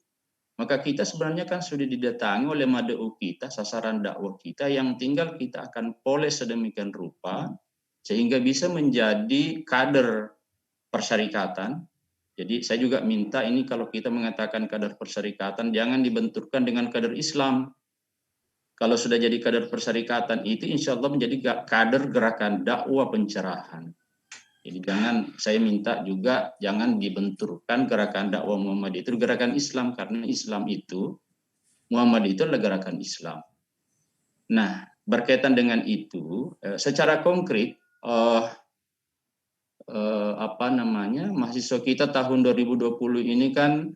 Speaker 4: maka kita sebenarnya kan sudah didatangi oleh mad'u kita, sasaran dakwah kita, yang tinggal kita akan poles sedemikian rupa sehingga bisa menjadi kader persyarikatan. Jadi saya juga minta ini kalau kita mengatakan kader persyarikatan, jangan dibenturkan dengan kader Islam. Kalau sudah jadi kader persyarikatan itu insya Allah menjadi kader gerakan dakwah pencerahan. Jadi saya minta juga jangan dibenturkan gerakan dakwah Muhammad itu gerakan Islam, karena Islam itu, Muhammad itu adalah gerakan Islam. Nah, berkaitan dengan itu, secara konkret, mahasiswa kita tahun 2020 ini kan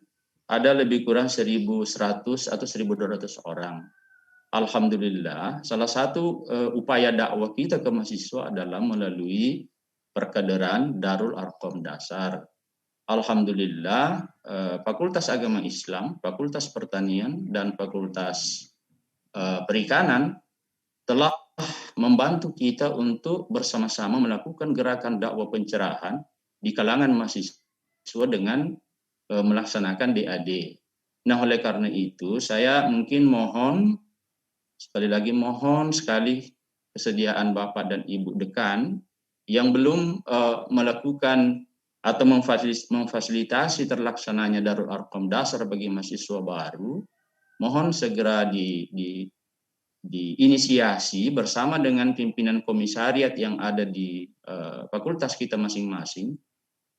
Speaker 4: ada lebih kurang 1.100 atau 1.200 orang. Alhamdulillah, salah satu upaya dakwah kita ke mahasiswa adalah melalui perkaderan Darul Arqam Dasar. Alhamdulillah, Fakultas Agama Islam, Fakultas Pertanian, dan Fakultas Perikanan telah membantu kita untuk bersama-sama melakukan gerakan dakwah pencerahan di kalangan mahasiswa dengan melaksanakan DAD. Nah, oleh karena itu saya mungkin sekali lagi mohon kesediaan Bapak dan Ibu Dekan yang belum melakukan atau memfasilitasi terlaksananya Darul Arqam Dasar bagi mahasiswa baru, mohon segera diinisiasi bersama dengan pimpinan komisariat yang ada di fakultas kita masing-masing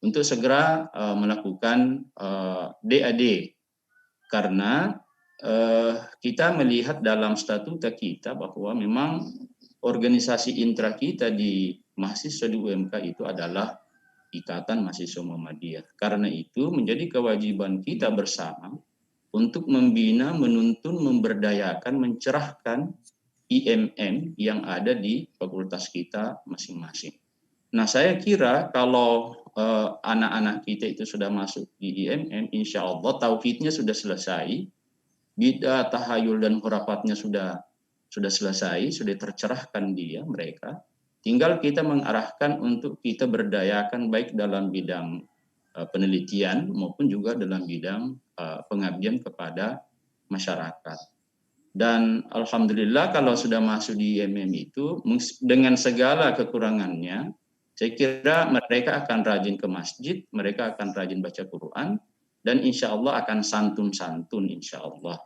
Speaker 4: untuk segera melakukan DAD, karena kita melihat dalam statuta kita bahwa memang organisasi intra kita di mahasiswa di UMK itu adalah Ikatan Mahasiswa Muhammadiyah. Karena itu menjadi kewajiban kita bersama untuk membina, menuntun, memberdayakan, mencerahkan IMM yang ada di fakultas kita masing-masing. Nah, saya kira kalau anak-anak kita itu sudah masuk di IMM, insya Allah tauhidnya sudah selesai, bid'ah, tahayul, dan khurafatnya sudah selesai, sudah tercerahkan mereka. Tinggal kita mengarahkan untuk kita berdayakan baik dalam bidang penelitian maupun juga dalam bidang pengabdian kepada masyarakat. Dan alhamdulillah kalau sudah masuk di IMM itu dengan segala kekurangannya, saya kira mereka akan rajin ke masjid, mereka akan rajin baca Quran, dan insya Allah akan santun-santun insya Allah.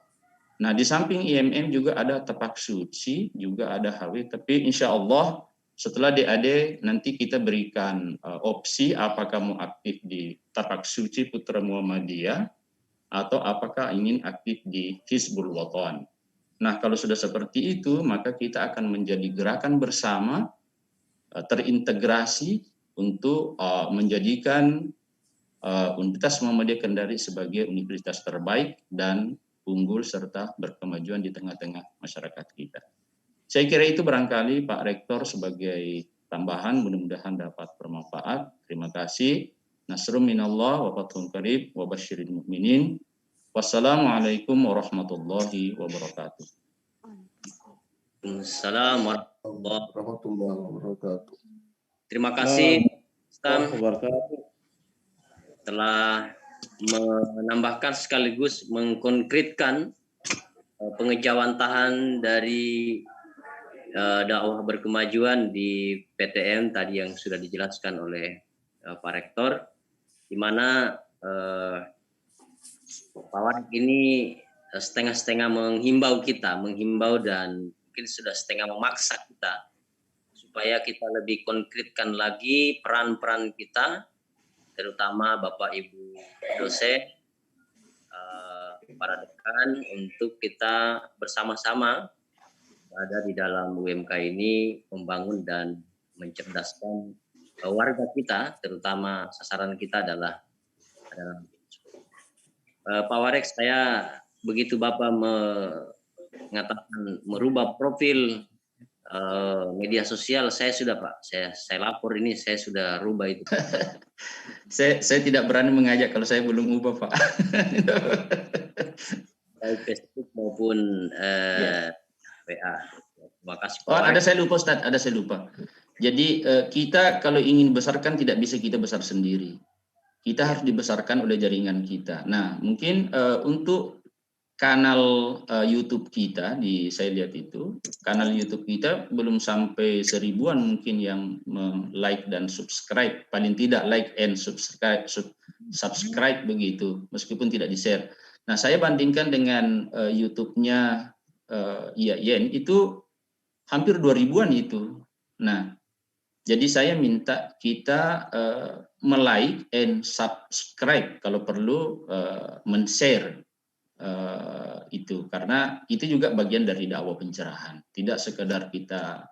Speaker 4: Nah, di samping IMM juga ada tapak suci, juga ada HW, tapi insya Allah setelah DAD nanti kita berikan opsi apakah mau aktif di tapak suci Putra Muhammadiyah atau apakah ingin aktif di Hizbul Wathan. Nah, kalau sudah seperti itu, maka kita akan menjadi gerakan bersama, terintegrasi untuk menjadikan Universitas Muhammadiyah Kendari sebagai universitas terbaik dan unggul serta berkemajuan di tengah-tengah masyarakat kita. Saya kira itu barangkali Pak Rektor sebagai tambahan, mudah-mudahan dapat bermanfaat. Terima kasih. Nasrun minallah wa fathun qarib wa basyiril mu'minin. Wassalamualaikum warahmatullahi wabarakatuh.
Speaker 1: Assalamualaikum
Speaker 5: Warahmatullahi wabarakatuh.
Speaker 1: Terima kasih Ustaz
Speaker 5: Wabarakatuh.
Speaker 1: telah menambahkan sekaligus mengkonkretkan pengejawantahan dari dakwah berkemajuan di PTM tadi yang sudah dijelaskan oleh Pak Rektor, di mana Pak Warik ini setengah-setengah menghimbau dan mungkin sudah setengah memaksa kita supaya kita lebih konkretkan lagi peran-peran kita, terutama Bapak Ibu dosen, para dekan, untuk kita bersama-sama ada di dalam UMK ini membangun dan mencerdaskan warga kita, terutama sasaran kita adalah Pak Warek. Saya begitu Bapak mengatakan merubah profil media sosial, saya sudah Pak, saya lapor ini, saya sudah rubah itu.
Speaker 4: Saya tidak berani mengajak kalau saya belum ubah Pak.
Speaker 1: Baik Facebook maupun WA. Terima kasih Pak.
Speaker 4: Oh, ada saya lupa Ustaz, ada saya lupa. Jadi kita kalau ingin besarkan tidak bisa kita besar sendiri. Kita harus dibesarkan oleh jaringan kita. Nah, mungkin untuk kanal YouTube kita, saya lihat itu, kanal YouTube kita belum sampai 1000-an mungkin yang like dan subscribe. Paling tidak like and subscribe begitu, meskipun tidak di-share. Nah, saya bandingkan dengan YouTube-nya IAIN itu hampir 2000-an itu. Nah, jadi saya minta kita like and subscribe, kalau perlu men-share itu, karena itu juga bagian dari dakwah pencerahan. Tidak sekedar kita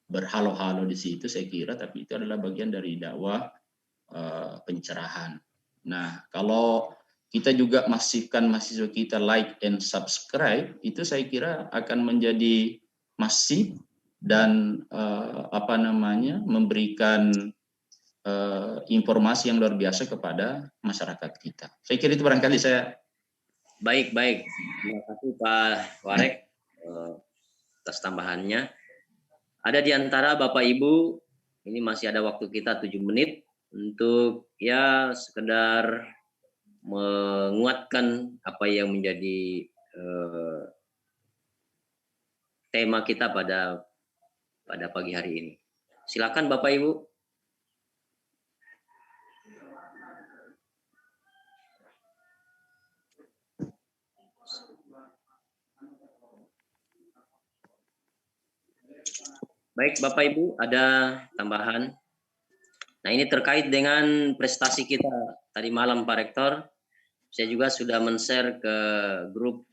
Speaker 4: berhalo-halo di situ, saya kira, tapi itu adalah bagian dari dakwah pencerahan. Nah, kalau kita juga masifkan mahasiswa kita like and subscribe, itu saya kira akan menjadi masif dan memberikan informasi yang luar biasa kepada masyarakat kita. Saya kira itu barangkali saya.
Speaker 1: Baik. Terima kasih Pak Warek atas tambahannya. Ada di antara Bapak Ibu, ini masih ada waktu kita 7 menit untuk ya sekedar menguatkan apa yang menjadi tema kita pada pagi hari ini. Silakan Bapak Ibu. Baik Bapak Ibu, ada tambahan. Nah, ini terkait dengan prestasi kita tadi malam Pak Rektor. Saya juga sudah men-share ke grup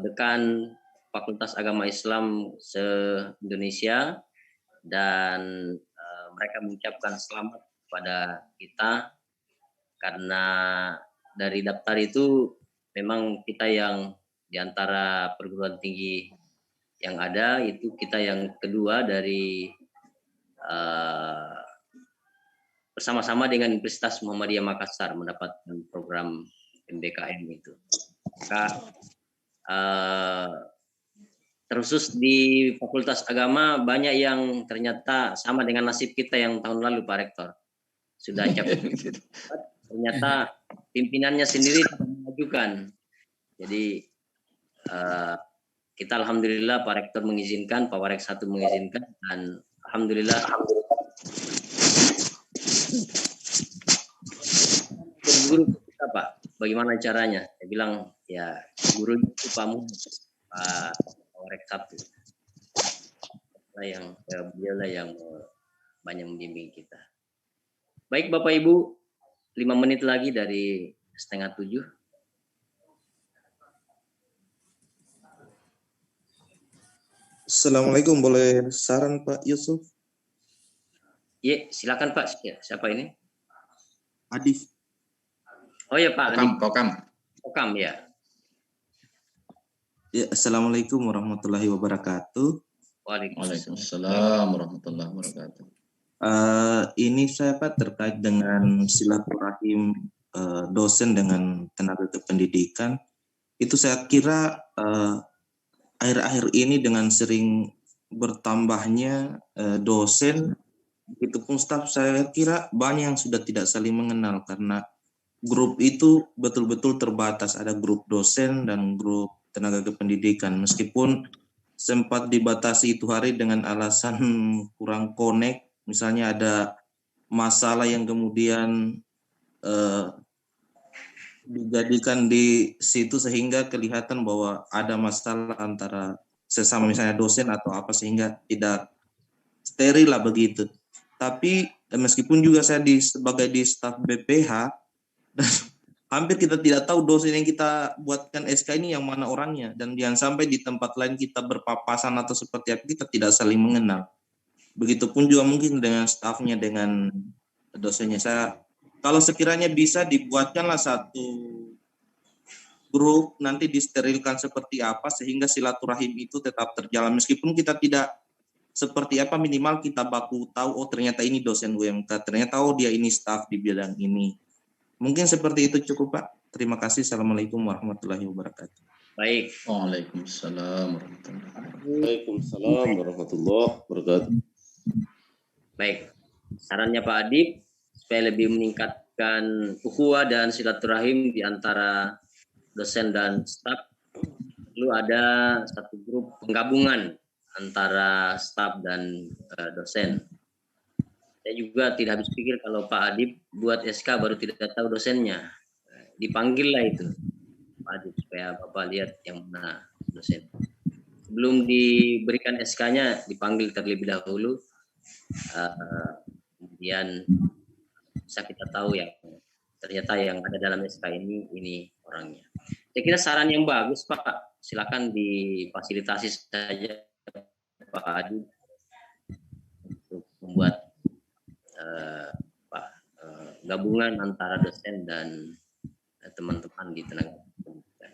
Speaker 1: dekan Fakultas Agama Islam se-Indonesia, dan mereka mengucapkan selamat kepada kita karena dari daftar itu memang kita yang diantara perguruan tinggi yang ada itu kita yang kedua dari bersama-sama dengan Universitas Muhammadiyah Makassar mendapatkan program MBKM itu. Maka terkhusus di Fakultas Agama banyak yang ternyata sama dengan nasib kita yang tahun lalu Pak Rektor. Sudah capek. Ternyata pimpinannya sendiri mengajukan. Jadi kita alhamdulillah Pak Rektor mengizinkan, Pak Warek 1 mengizinkan, dan alhamdulillah guru kita Pak, bagaimana caranya? Saya bilang ya guru itu Pak Warek 1. Beliau yang banyak membimbing kita. Baik Bapak Ibu, 5 menit lagi dari 6:30.
Speaker 5: Assalamualaikum, boleh saran Pak Yusuf?
Speaker 1: Iya, silakan Pak. Siapa ini?
Speaker 5: Adif.
Speaker 1: Oh ya Pak. Kokam ya.
Speaker 5: Ya, Assalamualaikum warahmatullahi wabarakatuh.
Speaker 4: Waalaikumsalam warahmatullahi wabarakatuh.
Speaker 5: Ini saya Pak terkait dengan silaturahim dosen dengan tenaga kependidikan. Itu saya kira akhir-akhir ini dengan sering bertambahnya dosen, itu pun staf, saya kira banyak yang sudah tidak saling mengenal karena grup itu betul-betul terbatas. Ada grup dosen dan grup tenaga kependidikan. Meskipun sempat dibatasi itu hari dengan alasan kurang connect, misalnya ada masalah yang kemudian dijadikan di situ sehingga kelihatan bahwa ada masalah antara sesama misalnya dosen atau apa sehingga tidak steril lah begitu. Tapi meskipun juga saya sebagai di staf BPH dan hampir kita tidak tahu dosen yang kita buatkan SK ini yang mana orangnya, dan jangan sampai di tempat lain kita berpapasan atau seperti apa, kita tidak saling mengenal. Begitupun juga mungkin dengan stafnya, dengan dosennya. Saya kalau sekiranya bisa dibuatkanlah satu grup, nanti disterilkan seperti apa sehingga silaturahim itu tetap terjalan meskipun kita tidak seperti apa, minimal kita baku tahu oh ternyata ini dosen UMK, ternyata oh dia ini staf di bidang ini. Mungkin seperti itu cukup Pak. Terima kasih. Assalamualaikum warahmatullahi wabarakatuh.
Speaker 1: Baik.
Speaker 4: Waalaikumsalam warahmatullahi wabarakatuh.
Speaker 5: Waalaikumsalam warahmatullahi wabarakatuh.
Speaker 1: Baik. Sarannya Pak Adib supaya lebih meningkatkan ukhuwah dan silaturahim di antara dosen dan staf, perlu ada satu grup penggabungan antara staf dan dosen. Saya juga tidak habis pikir kalau Pak Adib buat SK baru tidak tahu dosennya. Dipanggillah itu Pak Adib supaya Bapak lihat yang mana dosen. Sebelum diberikan SK-nya dipanggil terlebih dahulu, kemudian bisa kita tahu yang ternyata yang ada dalam SK ini orangnya. Saya kira saran yang bagus Pak, silakan difasilitasi saja Pak Adib untuk membuat gabungan antara dosen dan teman-teman di tenaga pendidikan.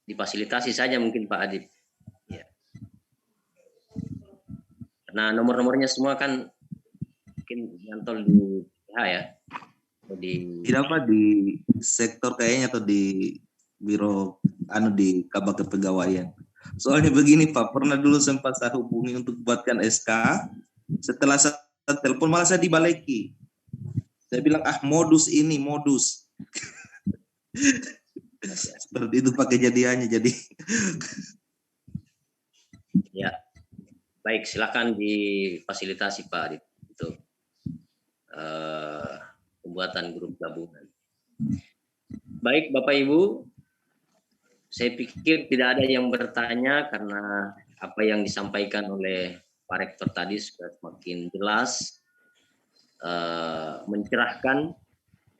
Speaker 1: Difasilitasi saja mungkin Pak Adib. Ya. Karena nomor-nomornya semua kan mungkin nyantol di PH ya. Atau
Speaker 5: tidak Pak, di sektor kayaknya atau di biro di Kabak Kepegawaian. Soalnya begini Pak, pernah dulu sempat saya hubungi untuk buatkan SK. Setelah saya telepon malah saya dibaleki. Saya bilang modus ini modus. Seperti itu Pak kejadiannya. Jadi
Speaker 1: ya. Baik, silakan difasilitasi Pak Adib untuk pembuatan grup gabungan. Baik Bapak Ibu, saya pikir tidak ada yang bertanya karena apa yang disampaikan oleh Pak Rektor tadi sudah semakin jelas, mencerahkan.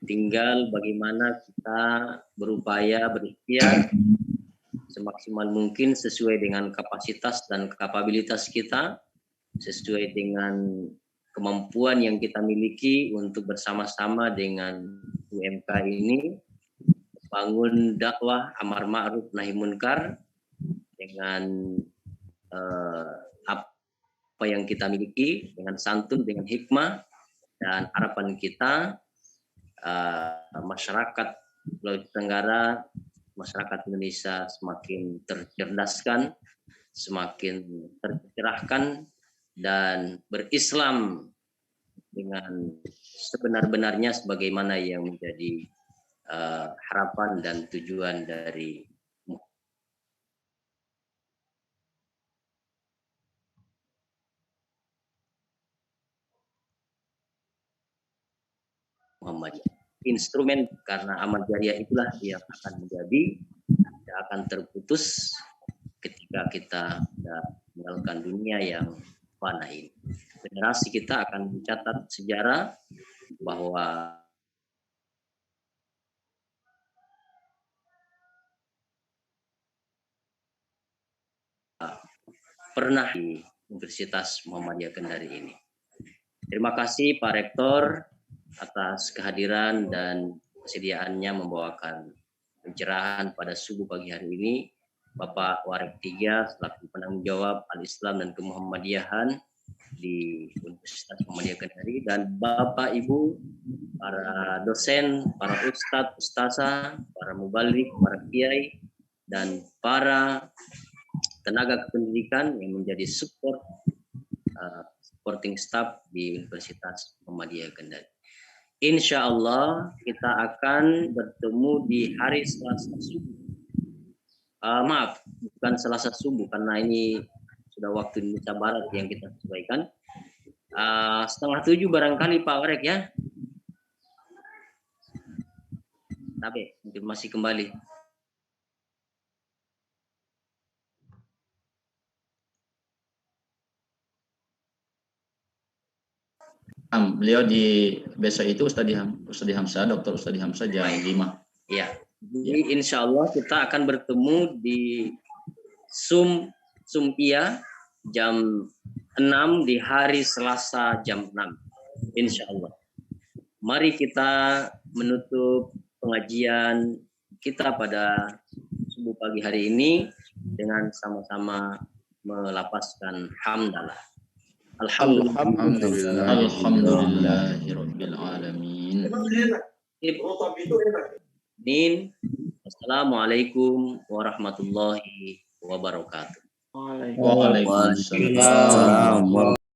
Speaker 1: Tinggal bagaimana kita berupaya berikhtiar semaksimal mungkin sesuai dengan kapasitas dan kapabilitas kita, sesuai dengan kemampuan yang kita miliki untuk bersama-sama dengan UMK ini bangun dakwah amar ma'ruf nahi munkar dengan apa yang kita miliki, dengan santun, dengan hikmah, dan harapan kita masyarakat Sulawesi Tenggara, masyarakat Indonesia semakin tercerdaskan, semakin tercerahkan, dan berislam dengan sebenar-benarnya sebagaimana yang menjadi harapan dan tujuan dari Muhammadiyah. Instrumen karena amal jariah itulah yang akan menjadi, tidak akan terputus ketika kita meninggalkan dunia yang fana ini. Generasi kita akan mencatat sejarah bahwa pernah di Universitas Muhammadiyah Kendari ini. Terima kasih Pak Rektor atas kehadiran dan kesediaannya membawakan pencerahan pada subuh pagi hari ini. Bapak Warek Tiga selaku penanggung jawab Al-Islam dan Kemuhammadiyahan di Universitas Muhammadiyah Kendari, dan Bapak Ibu para dosen, para ustadz, ustazah, para mubalik, para kiai, dan para tenaga kependidikan yang menjadi supporting staff di Universitas Muhammadiyah Kendari. Insya Allah kita akan bertemu di hari Selasa subuh. Maaf, bukan Selasa subuh karena ini sudah waktu Indonesia Barat yang kita sesuaikan. 6:30 barangkali Pak Warek ya. Tapi masih kembali.
Speaker 4: Beliau di besok itu Ustadz Hamzah, Dr. Ustadz Hamzah jam 5.
Speaker 1: Iya. Jadi insya Allah kita akan bertemu di Zoom IA jam 6 di hari Selasa jam 6. Insya Allah. Mari kita menutup pengajian kita pada subuh pagi hari ini dengan sama-sama melapaskan hamdalah.
Speaker 4: Alhamdulillahirabbil alamin.
Speaker 1: Assalamualaikum warahmatullahi wabarakatuh.
Speaker 4: Waalaikumsalam.